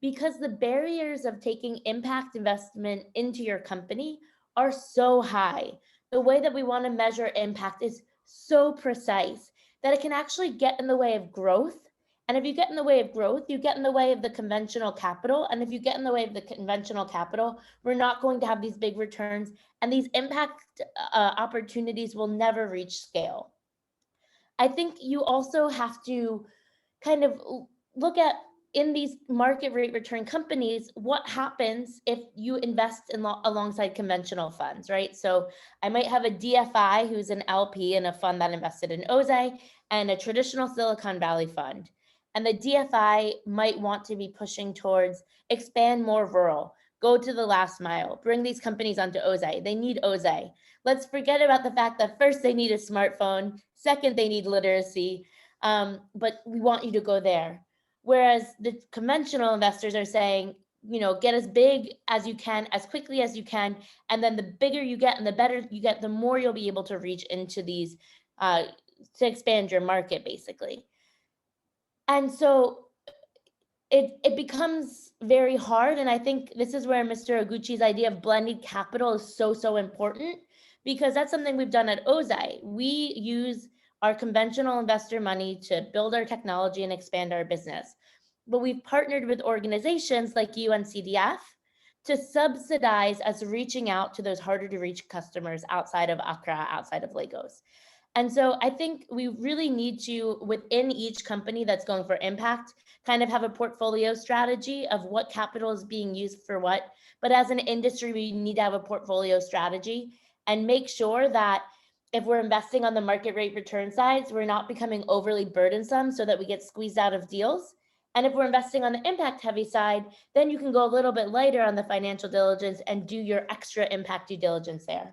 because the barriers of taking impact investment into your company are so high. The way that we want to measure impact is so precise that it can actually get in the way of growth. And if you get in the way of growth, you get in the way of the conventional capital. And if you get in the way of the conventional capital, we're not going to have these big returns, and these impact opportunities will never reach scale. I think you also have to kind of look at, in these market rate return companies, what happens if you invest alongside conventional funds, right? So I might have a DFI who's an LP in a fund that invested in Oze, and a traditional Silicon Valley fund. And the DFI might want to be pushing towards expand more rural, go to the last mile, bring these companies onto Oze. They need Oze. Let's forget about the fact that first they need a smartphone, second they need literacy, but we want you to go there. Whereas the conventional investors are saying, get as big as you can, as quickly as you can. And then the bigger you get and the better you get, the more you'll be able to reach into these, to expand your market, basically. And so it becomes very hard. And I think this is where Mr. Oguchi's idea of blended capital is so important, because that's something we've done at Ozai. We use our conventional investor money to build our technology and expand our business. But we've partnered with organizations like UNCDF to subsidize us reaching out to those harder to reach customers outside of Accra, outside of Lagos. And so I think we really need to, within each company that's going for impact, kind of have a portfolio strategy of what capital is being used for what. But as an industry, we need to have a portfolio strategy and make sure that if we're investing on the market rate return sides, we're not becoming overly burdensome so that we get squeezed out of deals. And if we're investing on the impact heavy side, then you can go a little bit lighter on the financial diligence and do your extra impact due diligence there.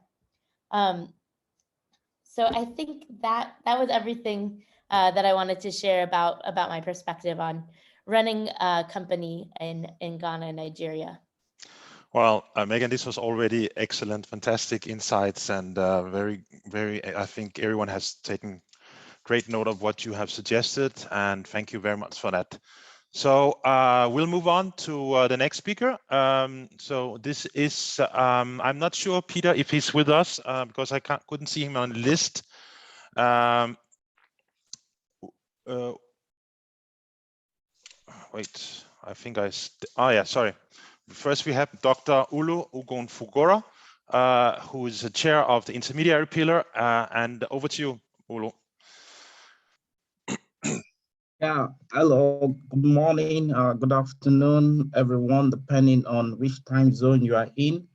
So I think that was everything that I wanted to share about my perspective on running a company in Ghana and Nigeria. Well, Megan, this was already excellent, fantastic insights, and very, I think everyone has taken great note of what you have suggested, and thank you very much for that. So we'll move on to the next speaker. So this is, I'm not sure, Peter, if he's with us because I couldn't see him on the list. Wait, I think oh yeah, sorry. First we have Dr. Ulu Ugonfugora, who is the chair of the intermediary pillar, and over to you, Ulu. Yeah, hello, good morning, good afternoon, everyone, depending on which time zone you are in.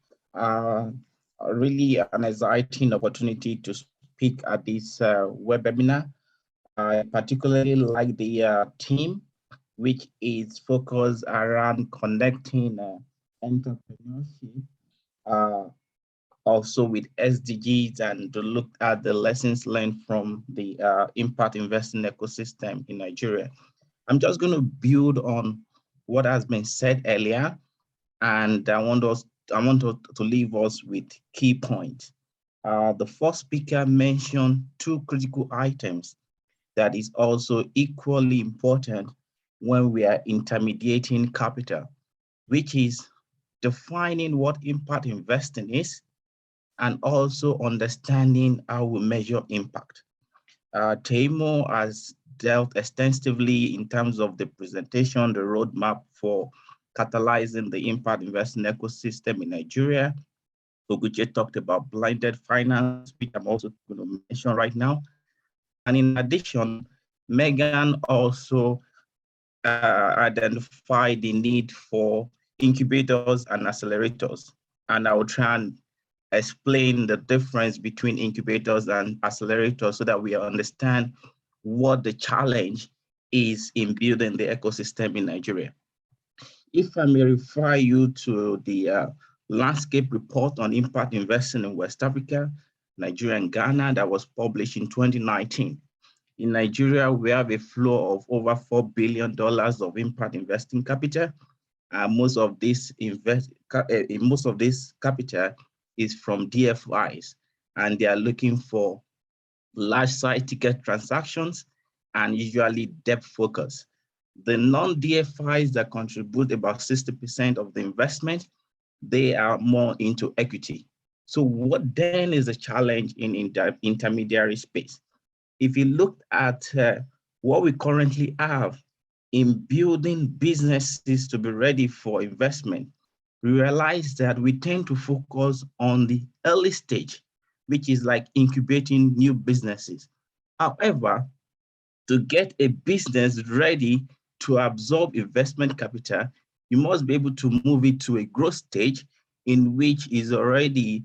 Really an exciting opportunity to speak at this web webinar. I particularly like the theme, which is focused around connecting entrepreneurship, also with SDGs, and to look at the lessons learned from the impact investing ecosystem in Nigeria. I'm just going to build on what has been said earlier, and I want to leave us with key points. The first speaker mentioned two critical items that is also equally important when we are intermediating capital, which is defining what impact investing is, and also understanding how we measure impact. Taimo has dealt extensively in terms of the presentation, the roadmap for catalyzing the impact investing ecosystem in Nigeria. Oguche talked about blended finance, which I'm also going to mention right now. And in addition, Megan also identified the need for incubators and accelerators. And I will try and explain the difference between incubators and accelerators so that we understand what the challenge is in building the ecosystem in Nigeria. If I may refer you to the landscape report on impact investing in West Africa, Nigeria and Ghana that was published in 2019. In Nigeria, we have a flow of over $4 billion of impact investing capital. Most of this capital is from DFIs, and they are looking for large size ticket transactions and usually debt focus. The non-DFIs that contribute about 60% of the investment, they are more into equity. So what then is the challenge in intermediary space? If you look at what we currently have in building businesses to be ready for investment, we realize that we tend to focus on the early stage, which is like incubating new businesses. However, to get a business ready to absorb investment capital, you must be able to move it to a growth stage in which is already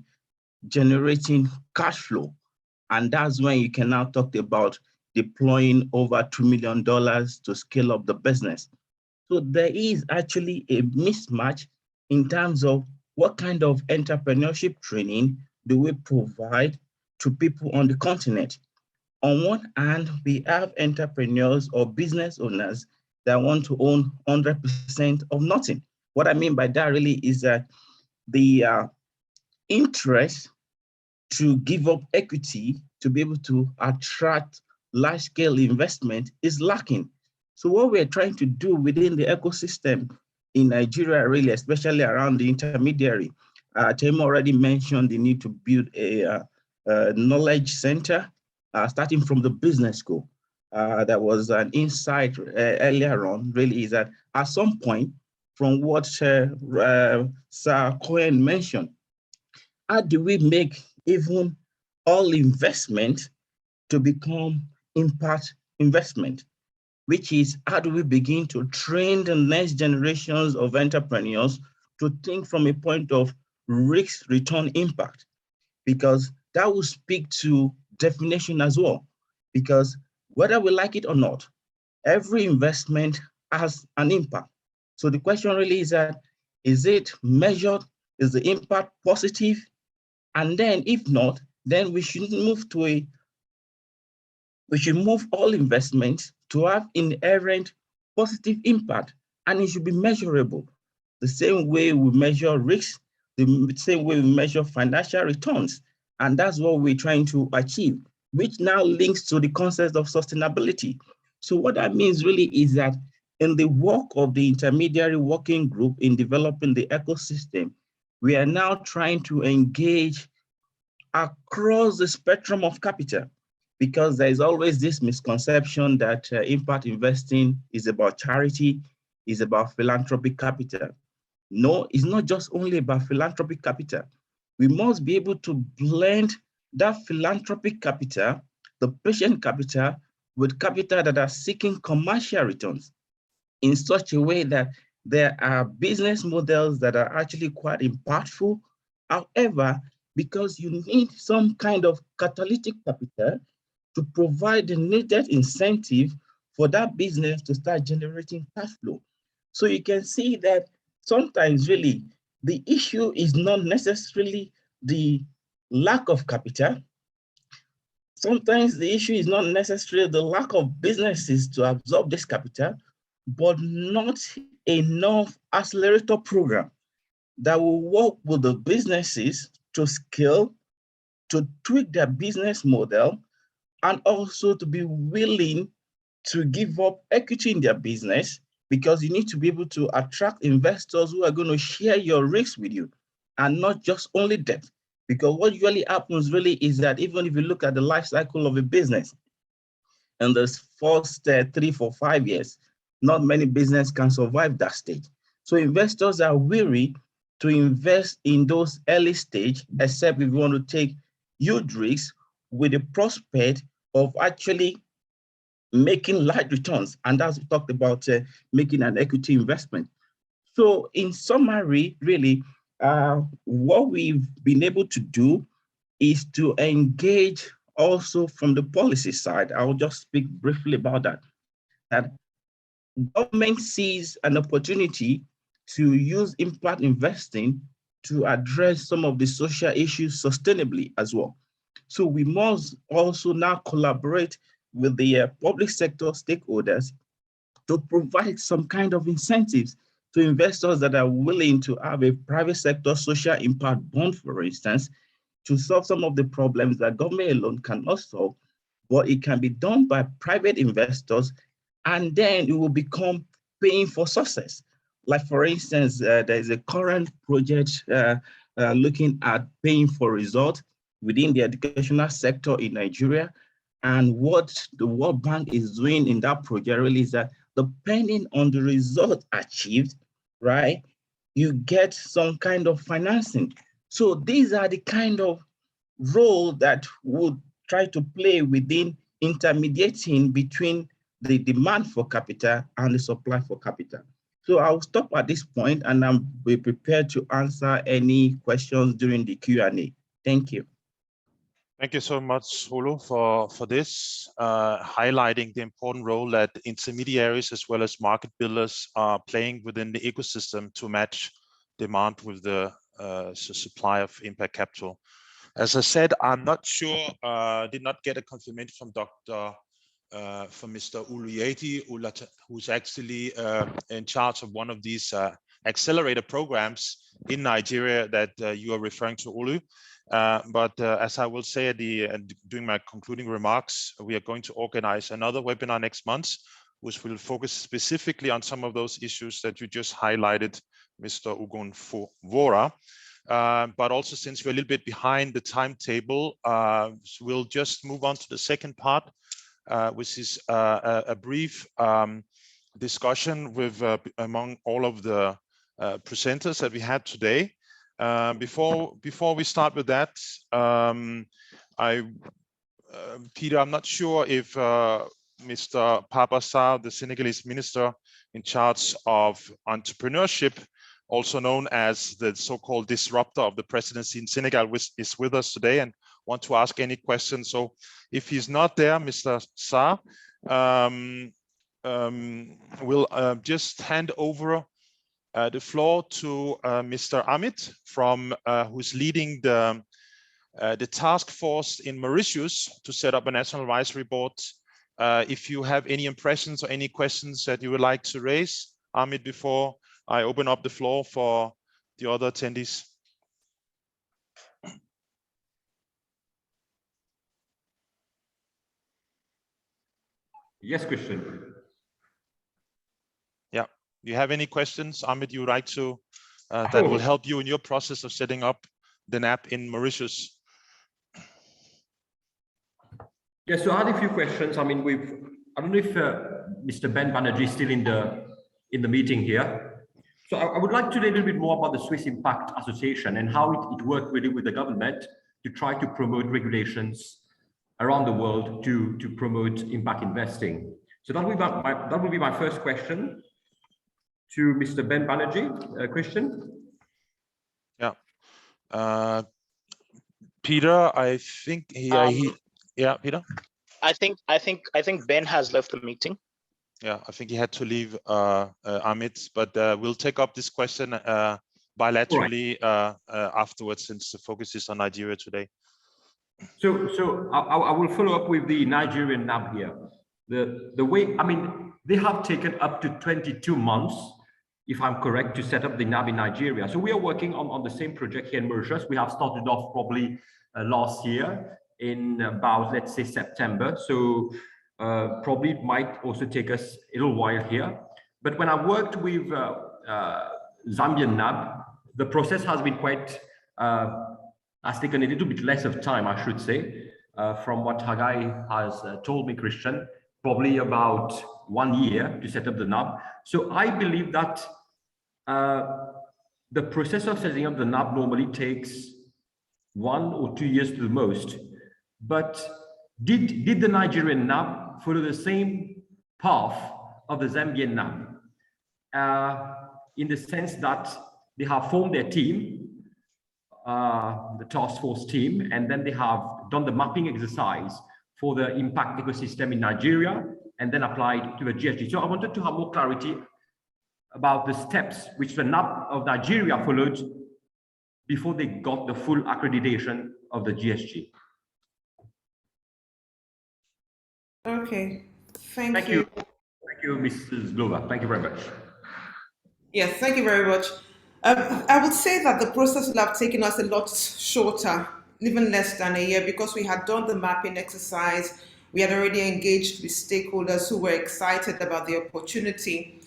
generating cash flow. And that's when you can now talk about deploying over $2 million to scale up the business. So there is actually a mismatch in terms of what kind of entrepreneurship training do we provide to people on the continent. On one hand, we have entrepreneurs or business owners that want to own 100% of nothing. What I mean by that really is that the interest to give up equity to be able to attract large-scale investment is lacking. So what we're trying to do within the ecosystem in Nigeria, really, especially around the intermediary, Tim already mentioned the need to build a knowledge center, starting from the business school. That was an insight earlier on, really, is that at some point, from what Sir Cohen mentioned, how do we make even all investment to become impact investment? Which is, how do we begin to train the next generations of entrepreneurs to think from a point of risk return impact? Because that will speak to definition as well. Because whether we like it or not, every investment has an impact. So the question really is that, is it measured? Is the impact positive? And then if not, then we should move all investments to have inherent positive impact, and it should be measurable. The same way we measure risks, the same way we measure financial returns. And that's what we're trying to achieve, which now links to the concept of sustainability. So what that means really is that in the work of the intermediary working group in developing the ecosystem, we are now trying to engage across the spectrum of capital, because there is always this misconception that impact investing is about charity, is about philanthropic capital. No, it's not just only about philanthropic capital. We must be able to blend that philanthropic capital, the patient capital, with capital that are seeking commercial returns in such a way that there are business models that are actually quite impactful. However, because you need some kind of catalytic capital to provide the needed incentive for that business to start generating cash flow. So you can see that sometimes really the issue is not necessarily the lack of capital. Sometimes the issue is not necessarily the lack of businesses to absorb this capital, but not enough accelerator program that will work with the businesses to scale, to tweak their business model, and also to be willing to give up equity in their business, because you need to be able to attract investors who are going to share your risks with you and not just only debt. Because what usually happens really is that even if you look at the life cycle of a business, in the first 3, 4, 5 years, not many businesses can survive that stage. So investors are weary to invest in those early stage, except if you want to take huge risks with the prospect of actually making large returns. And that's we talked about making an equity investment. So in summary, really, what we've been able to do is to engage also from the policy side. I'll just speak briefly about that. That government sees an opportunity to use impact investing to address some of the social issues sustainably as well. So we must also now collaborate with the public sector stakeholders to provide some kind of incentives to investors that are willing to have a private sector social impact bond, for instance, to solve some of the problems that government alone cannot solve, but it can be done by private investors, and then it will become paying for success. Like for instance, there is a current project looking at paying for results within the educational sector in Nigeria. And what the World Bank is doing in that project really is that depending on the result achieved, right, you get some kind of financing. So these are the kind of role that would try to play within intermediating between the demand for capital and the supply for capital. So I'll stop at this point, and I'm prepared to answer any questions during the Q&A. Thank you. Thank you so much, Olu, for this, highlighting the important role that intermediaries as well as market builders are playing within the ecosystem to match demand with the supply of impact capital. As I said, I'm not sure, did not get a confirmation from Mr. Uluyeti, who's actually in charge of one of these accelerator programs in Nigeria that you are referring to, Olu. But as I will say during my concluding remarks, we are going to organize another webinar next month which will focus specifically on some of those issues that you just highlighted, Mr. Ugon Vora. But also, since we're a little bit behind the timetable, we'll just move on to the second part, which is a brief discussion with among all of the presenters that we had today. Before we start with that, Peter, I'm not sure if Mr. Papa Sarr, the Senegalese minister in charge of entrepreneurship, also known as the so-called disruptor of the presidency in Senegal, which is with us today and want to ask any questions. So if he's not there, Mr. Sarr, we'll just hand over the floor to Mr. Amit, who's leading the task force in Mauritius to set up a national advisory board. If you have any impressions or any questions that you would like to raise, Amit, before I open up the floor for the other attendees. Yes, Christian. Yeah, you have any questions, Amit, you would like to, that will help you in your process of setting up the NAB in Mauritius? Yes, so I had a few questions. I mean, I don't know if Mr. Ben Banerjee is still in the meeting here. So I would like to know a little bit more about the Swiss Impact Association and how it worked really with the government to try to promote regulations around the world to promote impact investing. So that will be my first question to Mr. Ben Banerjee. Christian? Yeah. Peter, I think yeah, Peter? I think Ben has left the meeting. Yeah, I think he had to leave, Amit, but we'll take up this question bilaterally afterwards, since the focus is on Nigeria today. So I will follow up with the Nigerian NAB here. The way, I mean, they have taken up to 22 months, if I'm correct, to set up the NAB in Nigeria. So we are working on the same project here in Mauritius. We have started off probably last year in about, let's say, September. So probably it might also take us a little while here. But when I worked with Zambian NAB, the process has been quite, has taken a little bit less of time, I should say, from what Hagai has told me, Christian, probably about 1 year to set up the NAB. So I believe that the process of setting up the NAB normally takes 1 or 2 years to the most. But did the Nigerian NAB follow the same path of the Zambian NAB, in the sense that they have formed their team, the task force team, and then they have done the mapping exercise for the impact ecosystem in Nigeria, and then applied to the GSG. So I wanted to have more clarity about the steps which the NAB of Nigeria followed before they got the full accreditation of the GSG. Okay, thank you. Thank you, Mrs. Glover. Thank you very much. Yes, thank you very much. I would say that the process would have taken us a lot shorter, even less than a year, because we had done the mapping exercise. We had already engaged with stakeholders who were excited about the opportunity.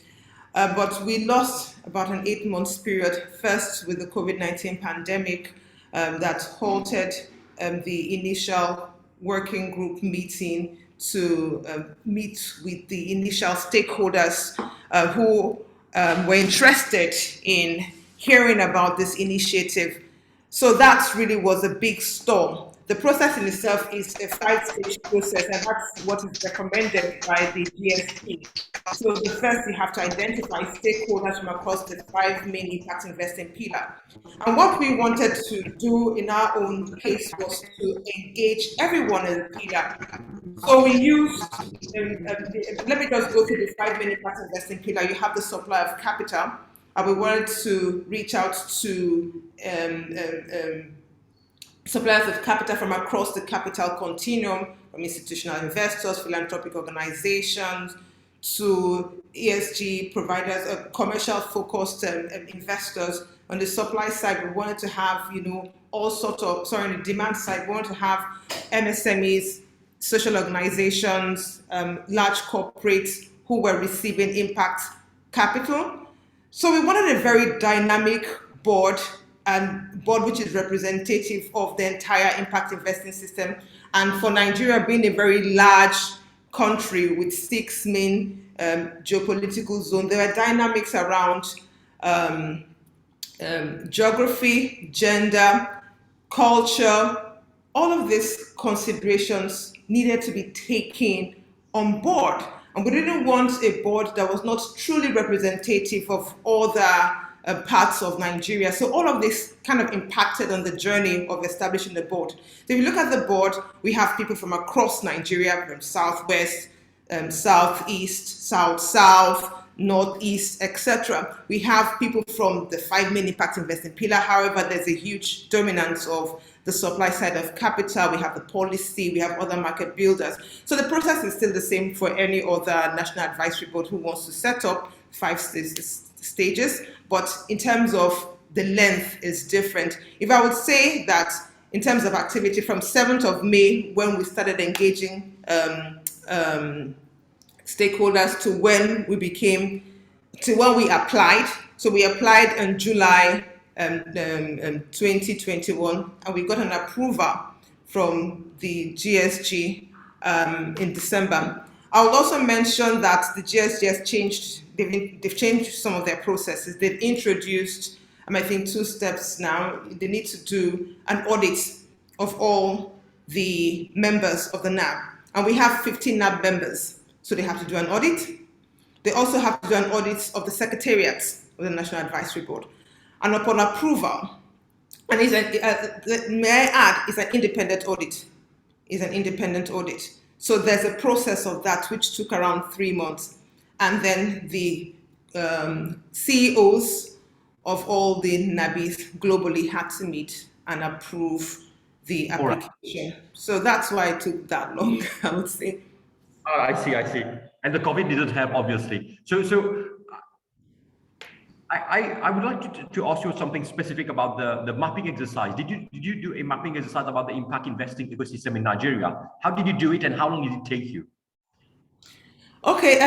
But we lost about an 8-month period, first with the COVID-19 pandemic that halted the initial working group meeting to meet with the initial stakeholders who were interested in hearing about this initiative. So that really was a big stall. The process in itself is a 5-stage process, and that's what is recommended by the GSP. So the first, we have to identify stakeholders from across the 5 main impact investing pillars. And what we wanted to do in our own case was to engage everyone in the pillar. So we used, let me just go through the 5 main impact investing pillars. You have the supply of capital, and we wanted to reach out to suppliers of capital from across the capital continuum, from institutional investors, philanthropic organizations, to ESG providers, commercial focused investors. On the supply side, we wanted to have, all sorts of, on the demand side, we wanted to have MSMEs, social organizations, large corporates, who were receiving impact capital. So we wanted a very dynamic board, and board which is representative of the entire impact investing system. And for Nigeria being a very large country with 6 main geopolitical zones, there were dynamics around geography, gender, culture. All of these considerations needed to be taken on board. And we didn't want a board that was not truly representative of all the parts of Nigeria. So all of this kind of impacted on the journey of establishing the board. So if you look at the board, we have people from across Nigeria, from Southwest, Southeast, South, Northeast, etc. We have people from the 5 main impact investing pillar. However, there's a huge dominance of the supply side of capital. We have the policy, we have other market builders. So the process is still the same for any other national advisory board who wants to set up 5 stages, but in terms of the length is different. If I would say that in terms of activity from 7th of May, when we started engaging stakeholders, to when we applied. So we applied in July 2021, and we got an approval from the GSG in December. I will also mention that the GSG has changed, they've changed some of their processes. They've introduced, I think, 2 steps now. They need to do an audit of all the members of the NAB. And we have 15 NAB members, so they have to do an audit. They also have to do an audit of the secretariats of the National Advisory Board. And upon approval, and may I add, it's an independent audit. It's an independent audit. So there's a process of that which took around 3 months. And then the CEOs of all the NABIs globally had to meet and approve the application. Right. So that's why it took that long, I would say. I see. And the COVID didn't help, obviously. So I would like to ask you something specific about the mapping exercise. Did you do a mapping exercise about the impact investing ecosystem in Nigeria? How did you do it, and how long did it take you? Okay,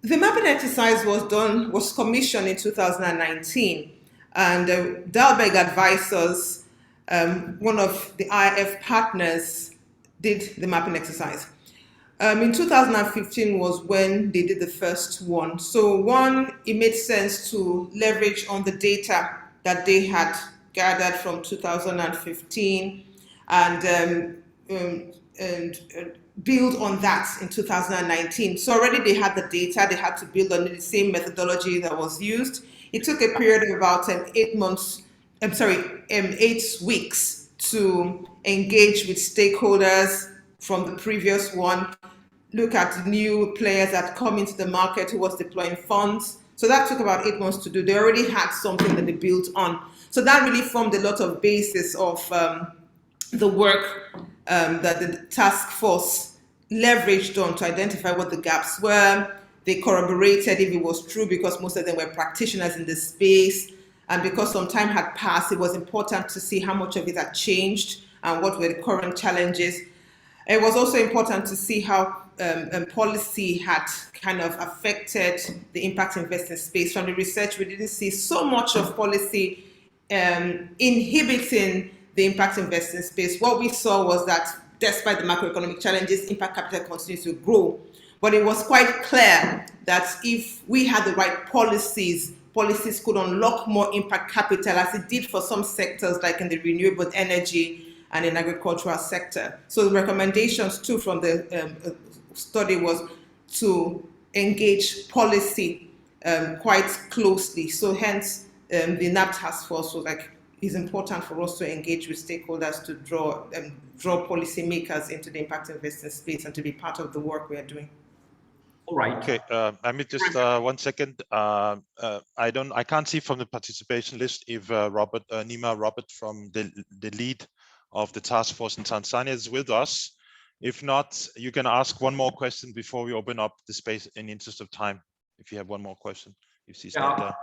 the mapping exercise was commissioned in 2019, and Dalberg Advisors, one of the IF partners, did the mapping exercise. In 2015 was when they did the first one. So it made sense to leverage on the data that they had gathered from 2015 and build on that in 2019. So already they had the data, they had to build on the same methodology that was used. It took a period of about 8 weeks to engage with stakeholders from the previous one, look at new players that come into the market who was deploying funds. So that took about 8 months to do. They already had something that they built on. So that really formed a lot of basis of the work that the task force leveraged on to identify what the gaps were. They corroborated if it was true, because most of them were practitioners in the space. And because some time had passed, it was important to see how much of it had changed and what were the current challenges. It was also important to see how policy had kind of affected the impact investing space. From the research, we didn't see so much of policy inhibiting the impact investing space. What we saw was that despite the macroeconomic challenges, impact capital continues to grow. But it was quite clear that if we had the right policies could unlock more impact capital, as it did for some sectors like in the renewable energy and in agricultural sector. So the recommendations too from the study was to engage policy quite closely. So hence the NAB task force was like, it's important for us to engage with stakeholders to draw policymakers into the impact investing space and to be part of the work we are doing. All right. Okay, let me just 1 second. I can't see from the participation list if Nima Robert from the lead of the task force in Tanzania is with us. If not, you can ask one more question before we open up the space in the interest of time. If you have one more question, if she's not there.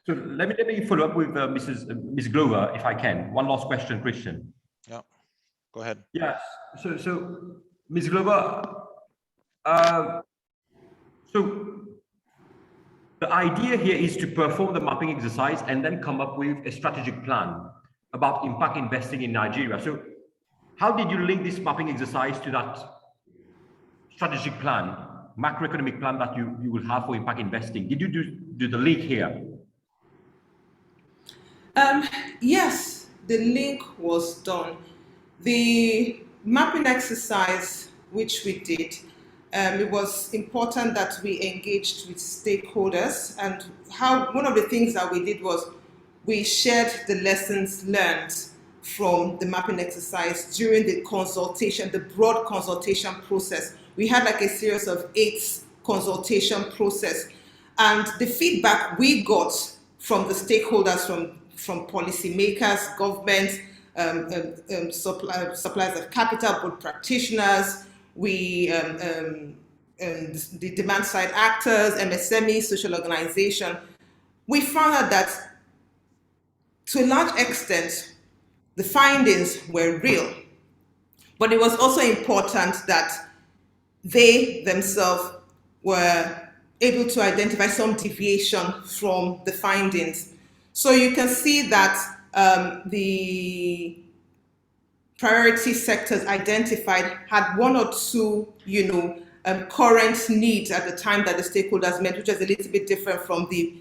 So let me follow up with Ms. Glover, if I can. One last question, Christian. Yeah, go ahead. Yes. So Ms. Glover, So the idea here is to perform the mapping exercise and then come up with a strategic plan about impact investing in Nigeria. So how did you link this mapping exercise to that strategic plan, macroeconomic plan that you will have for impact investing? Did you do the link here? Yes, the link was done. The mapping exercise, which we did, it was important that we engaged with stakeholders, and one of the things that we did was we shared the lessons learned from the mapping exercise during the consultation, the broad consultation process. We had like a series of 8 consultation process, and the feedback we got from the stakeholders, from policymakers, government, suppliers of capital, board practitioners, the demand side actors, MSMEs, social organization, we found out that to a large extent, the findings were real, but it was also important that they themselves were able to identify some deviation from the findings. So you can see that the priority sectors identified had 1 or 2, current needs at the time that the stakeholders met, which is a little bit different from the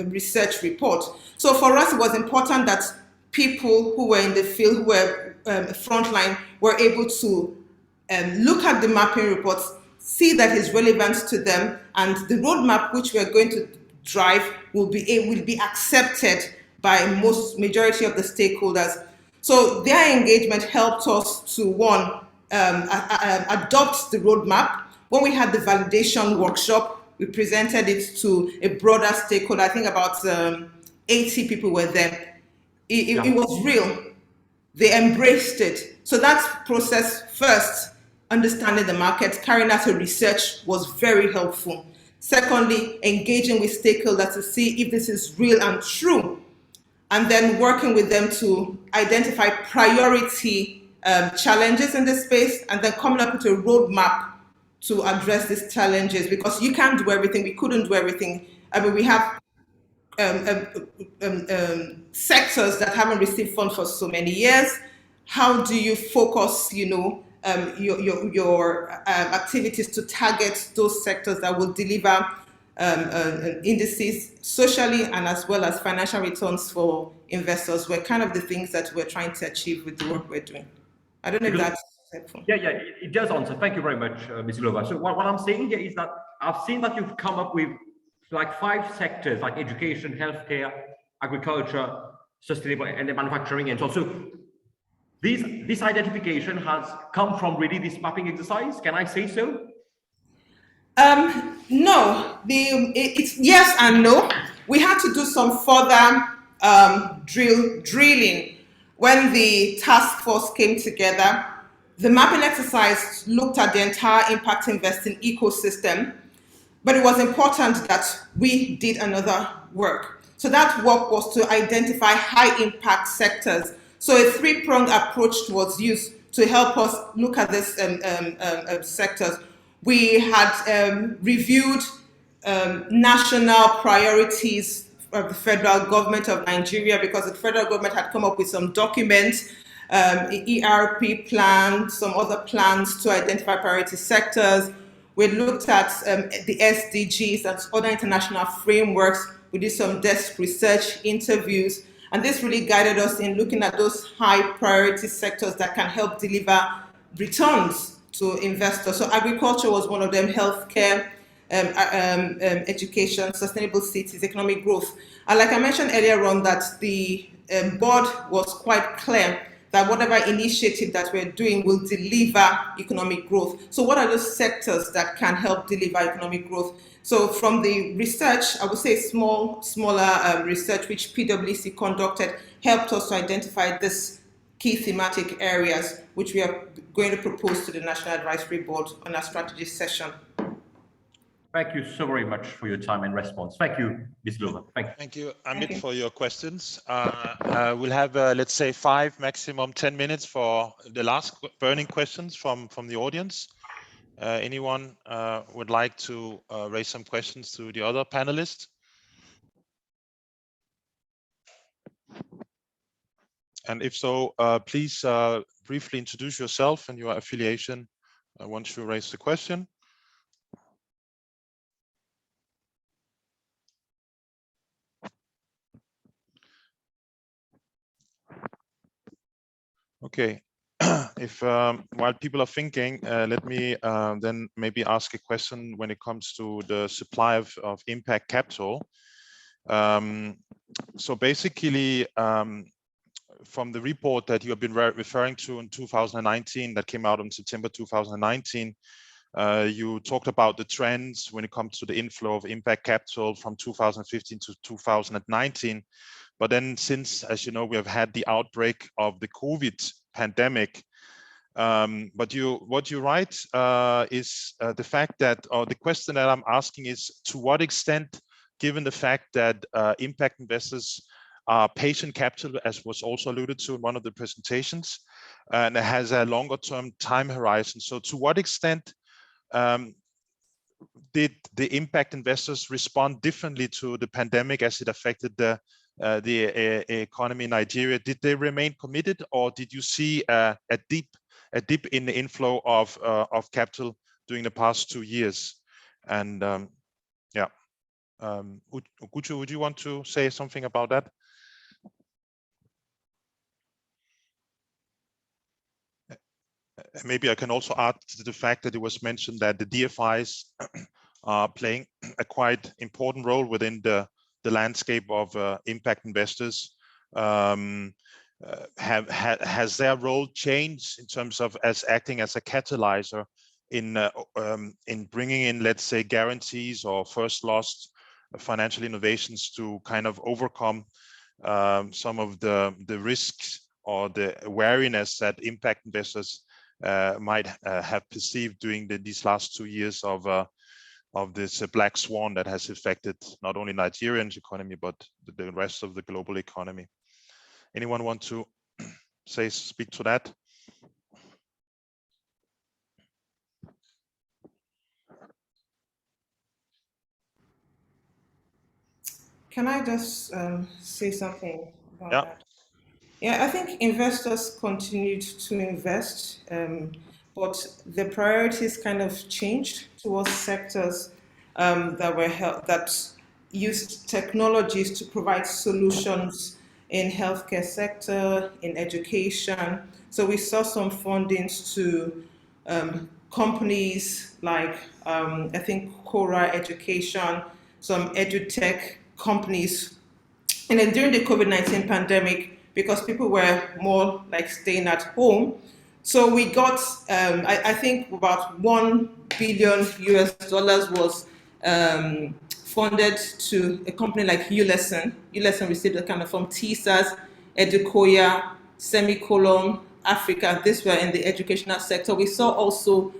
research report. So for us, it was important that people who were in the field, who were frontline, were able to look at the mapping reports, see that it's relevant to them, and the roadmap which we're going to drive will be accepted by majority of the stakeholders. So their engagement helped us to, one, adopt the roadmap. When we had the validation workshop, we presented it to a broader stakeholder. I think about 80 people were there. It was real. They embraced it. So that process, first, understanding the market, carrying out a research was very helpful. Secondly, engaging with stakeholders to see if this is real and true, and then working with them to identify priority challenges in this space, and then coming up with a roadmap to address these challenges, because you can't do everything. We couldn't do everything. I mean, we have sectors that haven't received funds for so many years. How do you focus, your activities to target those sectors that will deliver indices socially and as well as financial returns for investors? Were kind of the things that we're trying to achieve with the work we're doing. I don't know if that's helpful. Yeah, it does answer. Thank you very much, Ms. Ilova. So what I'm saying here is that I've seen that you've come up with like 5 sectors, like education, healthcare, agriculture, sustainable, and the manufacturing, and so on. So this identification has come from really this mapping exercise. Can I say so? No, it's yes and no. We had to do some further drilling. When the task force came together, the mapping exercise looked at the entire impact investing ecosystem, but it was important that we did another work. So that work was to identify high impact sectors. So a 3-pronged approach was used to help us look at these sectors. We had reviewed national priorities of the federal government of Nigeria, because the federal government had come up with some documents, ERP plan, some other plans to identify priority sectors. We looked at the SDGs and other international frameworks. We did some desk research interviews, and this really guided us in looking at those high priority sectors that can help deliver returns to investors. So agriculture was one of them, healthcare, education, sustainable cities, economic growth. And like I mentioned earlier on, that the board was quite clear that whatever initiative that we're doing will deliver economic growth. So what are those sectors that can help deliver economic growth? So from the research, I would say smaller research which PwC conducted helped us to identify this key thematic areas, which we are going to propose to the National Advisory Board on our strategy session. Thank you so very much for your time and response. Thank you, Ms. Glover. Thank you, Amit, for your questions. We'll have, let's say, 5, maximum 10 minutes for the last burning questions from the audience. Anyone would like to raise some questions to the other panelists? And if so, please briefly introduce yourself and your affiliation once you raise the question. Okay, if while people are thinking, let me then maybe ask a question when it comes to the supply of impact capital. So basically, from the report that you have been referring to in 2019, that came out in September 2019, you talked about the trends when it comes to the inflow of impact capital from 2015 to 2019. But then since, as you know, we have had the outbreak of the COVID pandemic. But what you write is the fact that, or the question that I'm asking is, to what extent, given the fact that impact investors are patient capital, as was also alluded to in one of the presentations, and it has a longer term time horizon. So to what extent did the impact investors respond differently to the pandemic as it affected the economy in Nigeria? Did they remain committed, or did you see a dip in the inflow of capital during the past 2 years? And yeah, Uguchu, would you want to say something about that? Maybe I can also add to the fact that it was mentioned that the DFIs are playing a quite important role within the landscape of impact investors. Has their role changed in terms of as acting as a catalyzer in bringing in, let's say, guarantees or first loss financial innovations to kind of overcome some of the risks or the wariness that impact investors might have perceived during these last 2 years of this black swan that has affected not only Nigerian's economy, but the rest of the global economy? Anyone want to speak to that? Can I just say something about Yeah. that? Yeah, I think investors continued to invest, but the priorities kind of changed towards sectors that used technologies to provide solutions in healthcare sector, in education. So we saw some fundings to companies like I think Cora Education, some edutech companies. And then during the COVID-19 pandemic, because people were more like staying at home, so we got, I think about $1 billion was funded to a company like ULESSON. ULESSON received a kind of from TSAS, Edukoya, Semicolon, Africa. These were in the educational sector. We saw also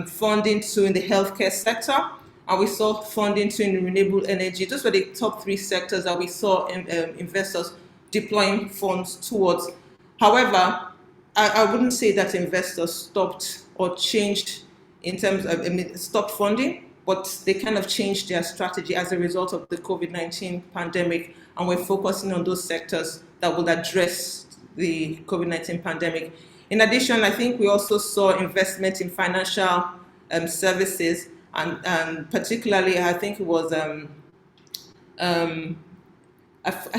funding to in the healthcare sector, and we saw funding to in renewable energy. Those were the top 3 sectors that we saw investors deploying funds towards. However, I wouldn't say that investors stopped or changed in terms of stopped funding, but they kind of changed their strategy as a result of the COVID-19 pandemic, and we're focusing on those sectors that will address the COVID-19 pandemic. In addition, I think we also saw investment in financial services, and particularly, I think it was, I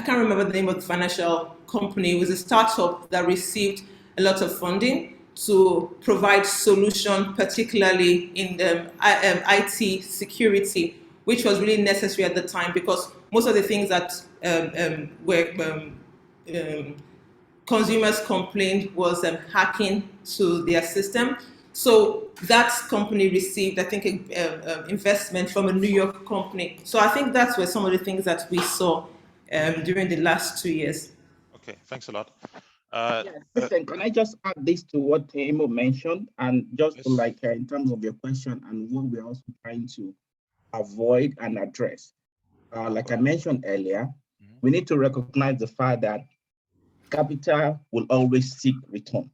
can't remember the name of the financial company. It was a startup that received a lot of funding to provide solution, particularly in IT security, which was really necessary at the time, because most of the things that consumers complained was hacking to their system. So that company received, I think, investment from a New York company. So I think that's where some of the things that we saw during the last 2 years. Okay, thanks a lot. Listen, can I just add this to what Emo mentioned, and just yes. like in terms of your question and what we're also trying to avoid and address. Like I mentioned earlier, we need to recognize the fact that capital will always seek return.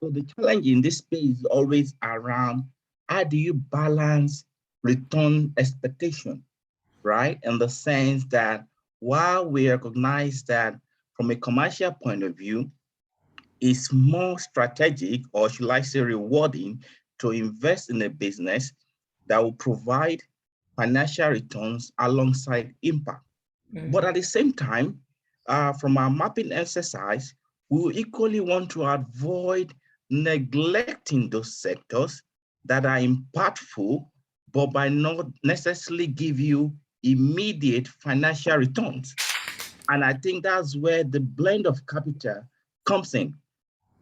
So the challenge in this space is always around how do you balance return expectation, right? In the sense that while we recognize that from a commercial point of view, it's more strategic, or should I say rewarding, to invest in a business that will provide financial returns alongside impact. But at the same time, from our mapping exercise, we will equally want to avoid neglecting those sectors that are impactful, but by not necessarily give you immediate financial returns. And I think that's where the blend of capital comes in.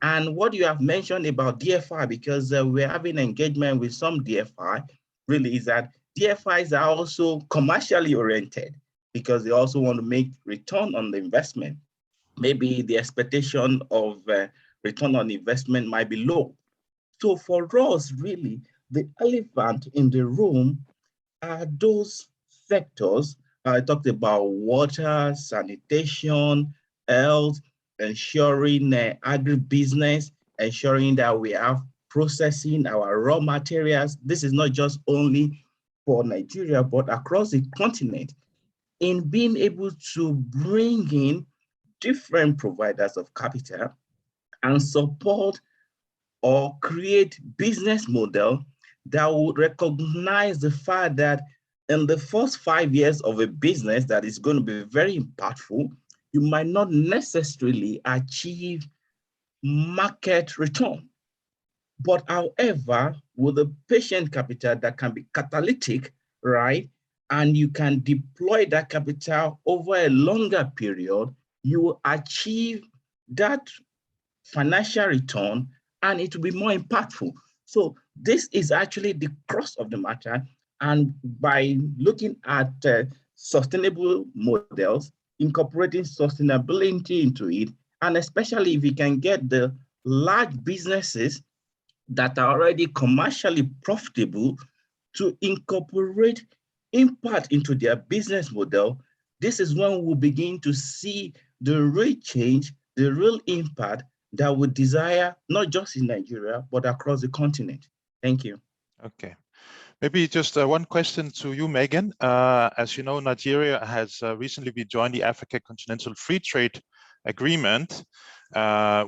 And what you have mentioned about DFI, because we're having engagement with some DFI, really is that DFIs are also commercially oriented because they also want to make return on the investment. Maybe the expectation of return on investment might be low. So for us, really, the elephant in the room are those sectors. I talked about water, sanitation, health, ensuring agribusiness, ensuring that we have processing our raw materials. This is not just only for Nigeria, but across the continent, in being able to bring in different providers of capital and support or create business model that would recognize the fact that in the first 5 years of a business that is going to be very impactful, you might not necessarily achieve market return. But however, with a patient capital that can be catalytic, right? And you can deploy that capital over a longer period, you will achieve that financial return and it will be more impactful. So this is actually the crux of the matter. And by looking at sustainable models, incorporating sustainability into it, and especially if we can get the large businesses that are already commercially profitable to incorporate impact into their business model, this is when we'll begin to see the real change, the real impact that we desire, not just in Nigeria, but across the continent. Thank you. Okay. Maybe just one question to you, Megan. As you know, Nigeria has recently joined the Africa Continental Free Trade Agreement,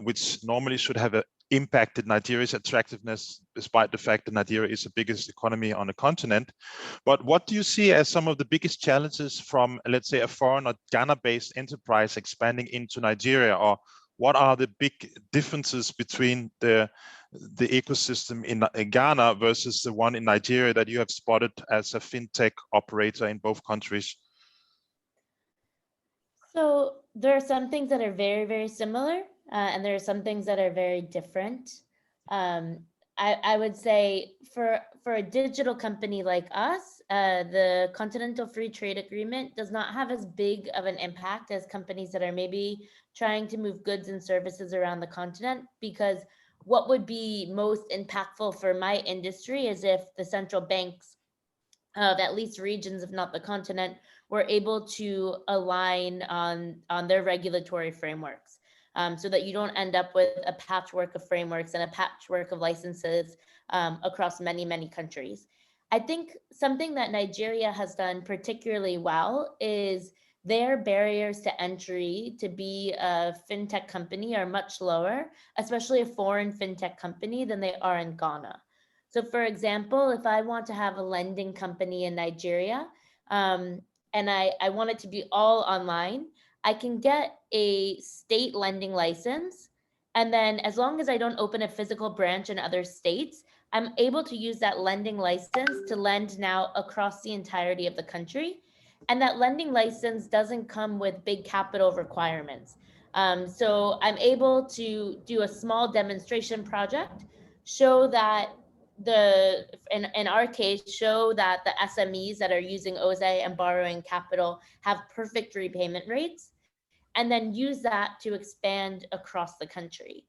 which normally should have impacted Nigeria's attractiveness, despite the fact that Nigeria is the biggest economy on the continent. But what do you see as some of the biggest challenges from, let's say, a foreign or Ghana-based enterprise expanding into Nigeria? Or what are the big differences between the ecosystem in Ghana versus the one in Nigeria that you have spotted as a fintech operator in both countries? So there are some things that are very, very similar, and there are some things that are very different. I would say for a digital company like us, the Continental Free Trade Agreement does not have as big of an impact as companies that are maybe trying to move goods and services around the continent, because what would be most impactful for my industry is if the central banks of at least regions, if not the continent, were able to align on their regulatory frameworks, so that you don't end up with a patchwork of frameworks and a patchwork of licenses across many, many countries. I think something that Nigeria has done particularly well is their barriers to entry to be a fintech company are much lower, especially a foreign fintech company, than they are in Ghana. So for example, if I want to have a lending company in Nigeria, and I want it to be all online, I can get a state lending license. And then as long as I don't open a physical branch in other states, I'm able to use that lending license to lend now across the entirety of the country. And that lending license doesn't come with big capital requirements. So I'm able to do a small demonstration project, show that in our case, show that the SMEs that are using OZE and borrowing capital have perfect repayment rates, and then use that to expand across the country.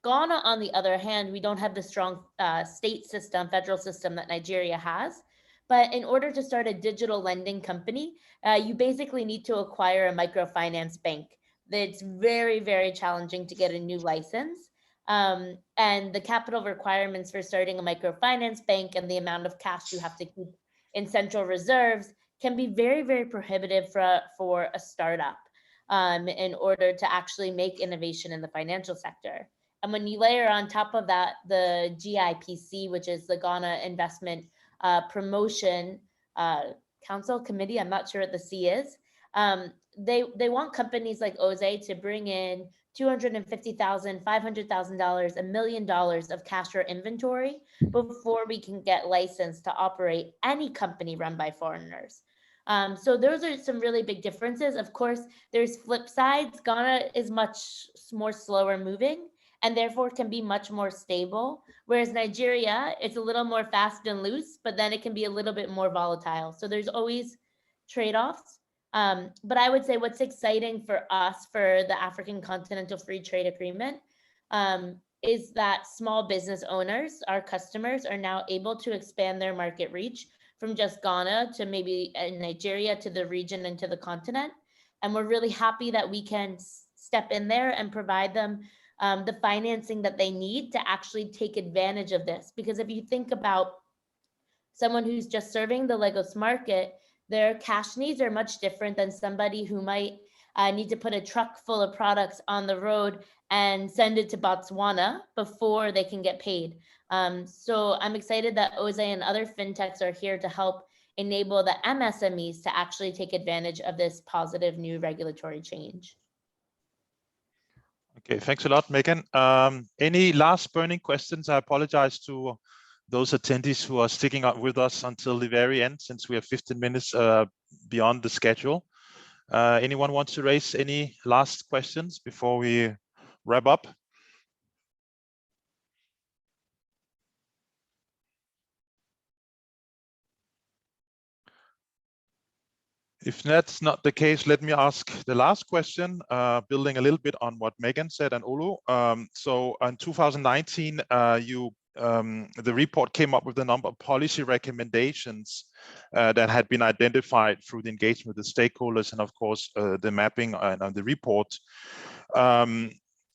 Ghana, on the other hand, we don't have the strong state system, federal system that Nigeria has. But in order to start a digital lending company, you basically need to acquire a microfinance bank. It's very, very challenging to get a new license. And the capital requirements for starting a microfinance bank and the amount of cash you have to keep in central reserves can be very, very prohibitive for a startup in order to actually make innovation in the financial sector. And when you layer on top of that, the GIPC, which is the Ghana Investment Promotion Council Committee, I'm not sure what the C is, they want companies like Oze to bring in $250,000, $500,000, $1 million of cash or inventory before we can get licensed to operate any company run by foreigners. So those are some really big differences. Of course, there's flip sides. Ghana is much more slower moving and therefore can be much more stable. Whereas Nigeria, it's a little more fast and loose, but then it can be a little bit more volatile. So there's always trade-offs. But I would say what's exciting for us for the African Continental Free Trade Agreement is that small business owners, our customers, are now able to expand their market reach from just Ghana to maybe Nigeria to the region and to the continent. And we're really happy that we can step in there and provide them the financing that they need to actually take advantage of this. Because if you think about someone who's just serving the Lagos market, their cash needs are much different than somebody who might need to put a truck full of products on the road and send it to Botswana before they can get paid. So I'm excited that Oze and other fintechs are here to help enable the MSMEs to actually take advantage of this positive new regulatory change. Okay, thanks a lot, Megan. Any last burning questions? I apologize to those attendees who are sticking up with us until the very end, since we are 15 minutes beyond the schedule. Anyone want to raise any last questions before we wrap up? If that's not the case, let me ask the last question, building a little bit on what Megan said and Olu. So in 2019, the report came up with a number of policy recommendations that had been identified through the engagement with the stakeholders and, of course, the mapping and the report.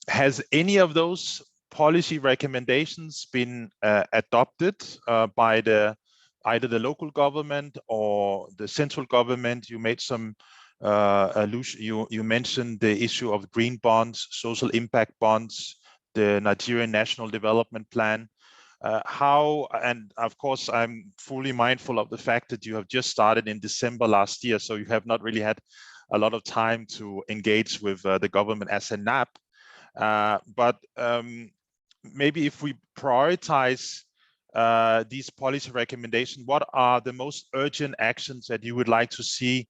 Has any of those policy recommendations been adopted by either the local government or the central government? You made some allusion. You mentioned the issue of green bonds, social impact bonds, the Nigerian National Development Plan. How, and of course, I'm fully mindful of the fact that you have just started in December last year, so you have not really had a lot of time to engage with the government as a NAB. But maybe if we prioritize these policy recommendations, what are the most urgent actions that you would like to see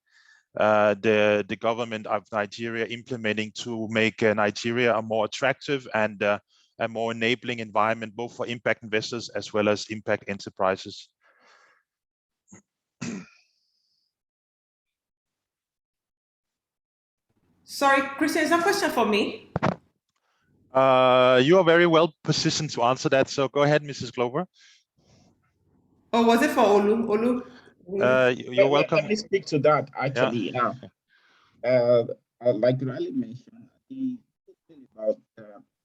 the government of Nigeria implementing to make Nigeria a more attractive and a more enabling environment, both for impact investors as well as impact enterprises? Sorry, Christian, is that a question for me? You are very well positioned to answer that, so go ahead, Mrs. Glover. Or was it for Olu? Olu? You're welcome. Let me speak to that, actually. Yeah. Like Raleigh mentioned, the thing about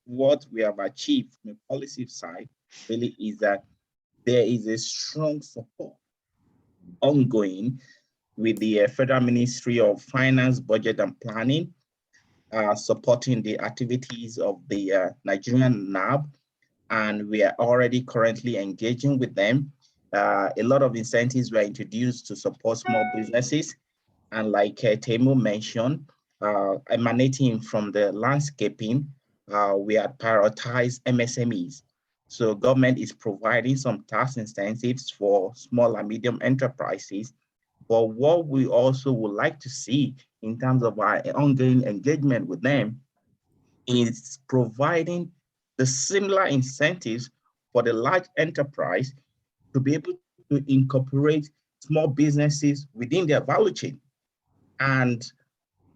what we have achieved from the policy side really is that there is a strong support ongoing with the Federal Ministry of Finance, Budget and Planning, supporting the activities of the Nigerian NAB, and we are already currently engaging with them. A lot of incentives were introduced to support small businesses, and like Temu mentioned, emanating from the landscaping, we have prioritized MSMEs. So government is providing some tax incentives for small and medium enterprises. But what we also would like to see in terms of our ongoing engagement with them is providing the similar incentives for the large enterprise to be able to incorporate small businesses within their value chain. And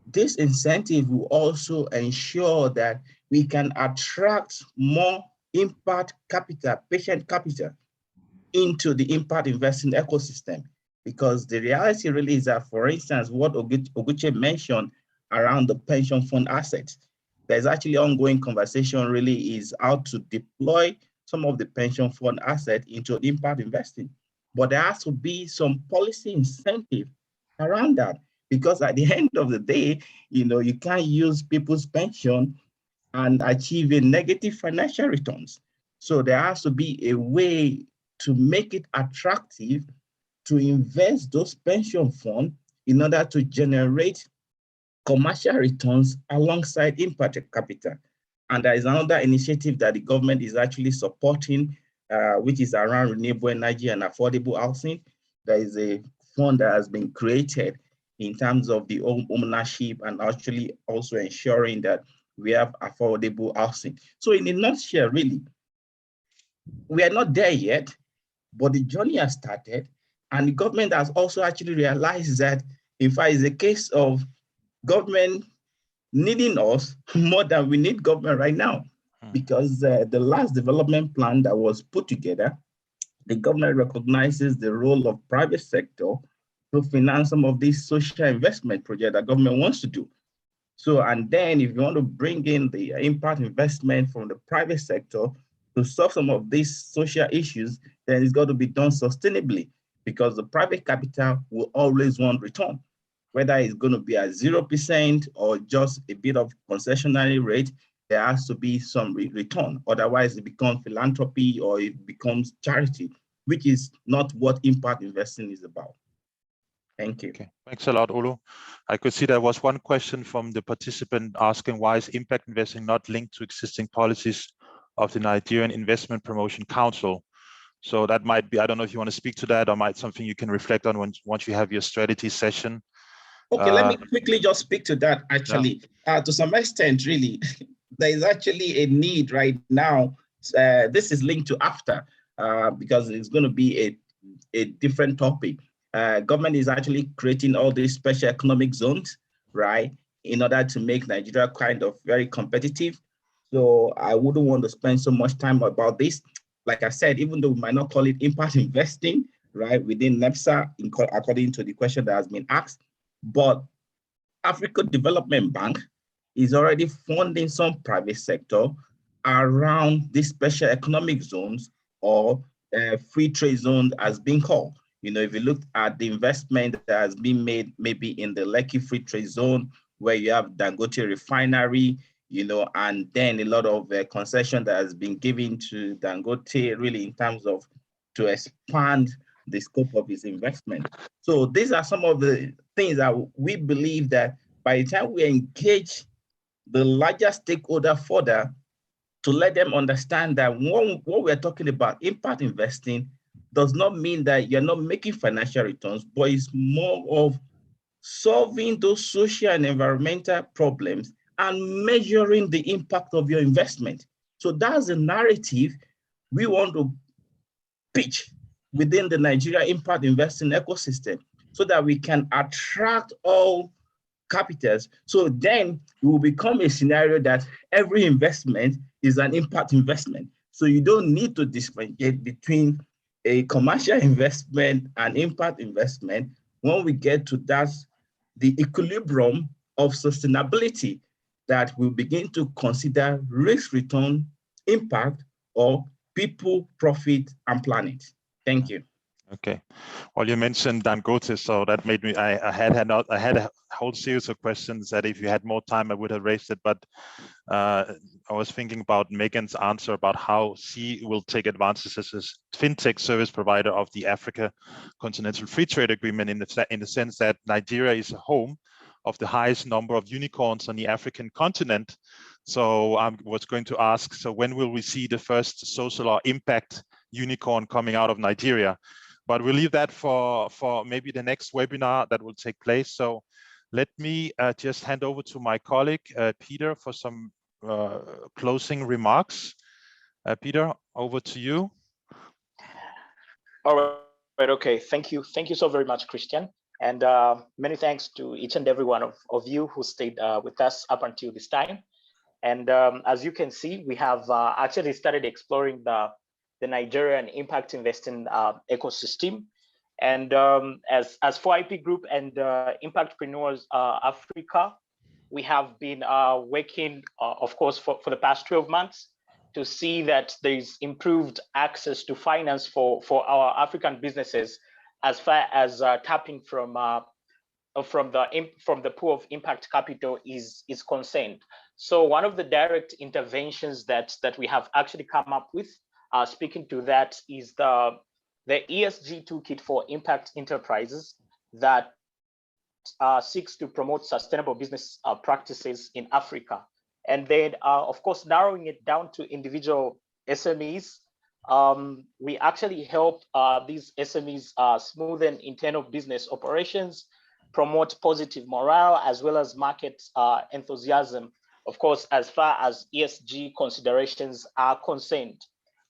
this incentive will also ensure that we can attract more impact capital, patient capital, into the impact investing ecosystem. Because the reality really is that, for instance, what Oguche mentioned around the pension fund assets, there's actually ongoing conversation really is how to deploy some of the pension fund asset into impact investing. But there has to be some policy incentive around that, because at the end of the day, you can't use people's pension and achieve a negative financial returns. So there has to be a way to make it attractive to invest those pension funds in order to generate commercial returns alongside impact capital. And there is another initiative that the government is actually supporting, which is around renewable energy and affordable housing. There is a fund that has been created in terms of the home ownership and actually also ensuring that we have affordable housing. So in a nutshell, really, we are not there yet, but the journey has started, and the government has also actually realized that, in fact, it's a case of government needing us more than we need government right now, because the last development plan that was put together, the government recognizes the role of private sector to finance some of these social investment projects that government wants to do. So, and then if you want to bring in the impact investment from the private sector to solve some of these social issues, then it's got to be done sustainably, because the private capital will always want return. Whether it's going to be at 0% or just a bit of concessionary rate, there has to be some return. Otherwise, it becomes philanthropy or it becomes charity, which is not what impact investing is about. Thank you. Okay, thanks a lot, Olu. I could see there was one question from the participant asking, why is impact investing not linked to existing policies of the Nigerian Investment Promotion Council? So that might be, I don't know if you want to speak to that, or might something you can reflect on once you have your strategy session. Okay, let me quickly just speak to that, actually. Yeah. To some extent, really, there is actually a need right now. This is linked to AfCFTA, because it's going to be a different topic. Government is actually creating all these special economic zones, right, in order to make Nigeria kind of very competitive. So I wouldn't want to spend so much time about this. Like I said, even though we might not call it impact investing, right, within NEPSA, according to the question that has been asked, but Africa Development Bank is already funding some private sector around these special economic zones, or free trade zones as being called. If you look at the investment that has been made maybe in the Lekki Free Trade Zone, where you have Dangote Refinery, and then a lot of concession that has been given to Dangote, really in terms of to expand the scope of his investment. So these are some of the things that we believe that by the time we engage the larger stakeholder further, to let them understand that what we're talking about, impact investing, does not mean that you're not making financial returns, but it's more of solving those social and environmental problems and measuring the impact of your investment. So that's the narrative we want to pitch within the Nigeria Impact Investing Ecosystem, so that we can attract all capitals. So then it will become a scenario that every investment is an impact investment. So you don't need to differentiate between a commercial investment and impact investment. When we get to that, the equilibrium of sustainability, that we begin to consider risk, return, impact, or people, profit, and planet. Thank you. Okay, well, you mentioned Dangote, so that made me, I had a whole series of questions that if you had more time, I would have raised it, but I was thinking about Megan's answer about how she will take advantages as fintech service provider of the Africa Continental Free Trade Agreement, in the sense that Nigeria is a home of the highest number of unicorns on the African continent. So I was going to ask, so when will we see the first social or impact unicorn coming out of Nigeria? But we'll leave that for maybe the next webinar that will take place. So let me just hand over to my colleague, Peter, for some closing remarks. Peter, over to you. All right, okay, thank you. Thank you so very much, Christian. And many thanks to each and every one of you who stayed with us up until this time. And as you can see, we have actually started exploring the Nigerian impact investing ecosystem. And as for IP Group and Impactpreneurs Africa, we have been working, of course, for the past 12 months to see that there is improved access to finance for our African businesses, as far as tapping from the pool of impact capital is concerned. So one of the direct interventions that we have actually come up with, speaking to that, is the ESG toolkit for impact enterprises that seeks to promote sustainable business practices in Africa. And then, of course, narrowing it down to individual SMEs, we actually help these SMEs smoothen internal business operations, promote positive morale, as well as market enthusiasm, of course, as far as ESG considerations are concerned.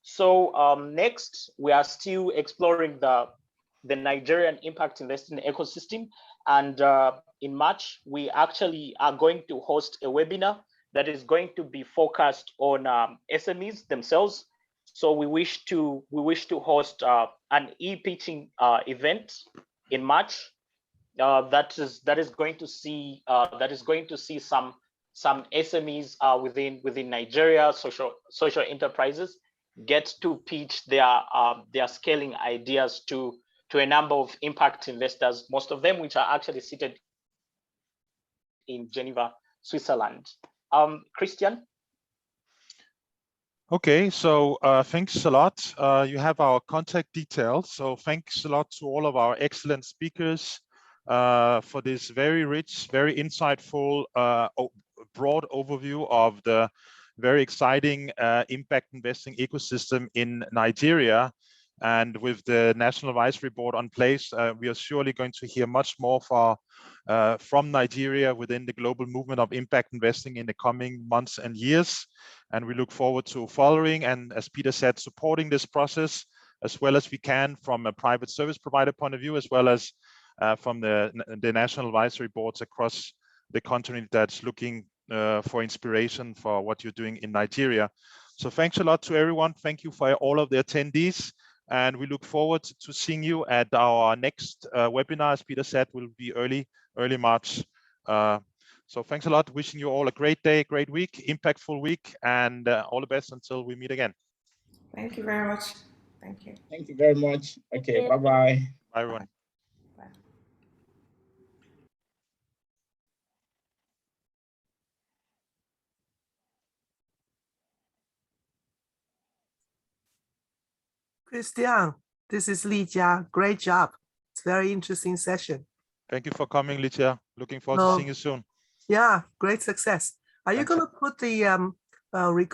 So next, we are still exploring the Nigerian Impact Investing Ecosystem. And in March, we actually are going to host a webinar that is going to be focused on SMEs themselves. So we wish to host an e-pitching event in March that is going to see some SMEs within Nigeria, social enterprises, get to pitch their scaling ideas to a number of impact investors, most of them which are actually seated in Geneva, Switzerland. Christian? Okay, so thanks a lot. You have our contact details. So thanks a lot to all of our excellent speakers for this very rich, very insightful, broad overview of the very exciting impact investing ecosystem in Nigeria. And with the National Advisory Board on place, we are surely going to hear much more from Nigeria within the global movement of impact investing in the coming months and years. And we look forward to following and, as Peter said, supporting this process as well as we can from a private service provider point of view, as well as from the National Advisory Boards across the continent that's looking for inspiration for what you're doing in Nigeria. So thanks a lot to everyone. Thank you for all of the attendees. And we look forward to seeing you at our next webinar. As Peter said, will be early March. So thanks a lot. Wishing you all a great day, great week, impactful week, and all the best until we meet again. Thank you very much. Thank you. Thank you very much. Okay, bye-bye. Bye, everyone. Bye. Christian, this is Li Jia. Great job. It's a very interesting session. Thank you for coming, Licia. Looking forward to seeing you soon. Yeah, great success. Are you going to put the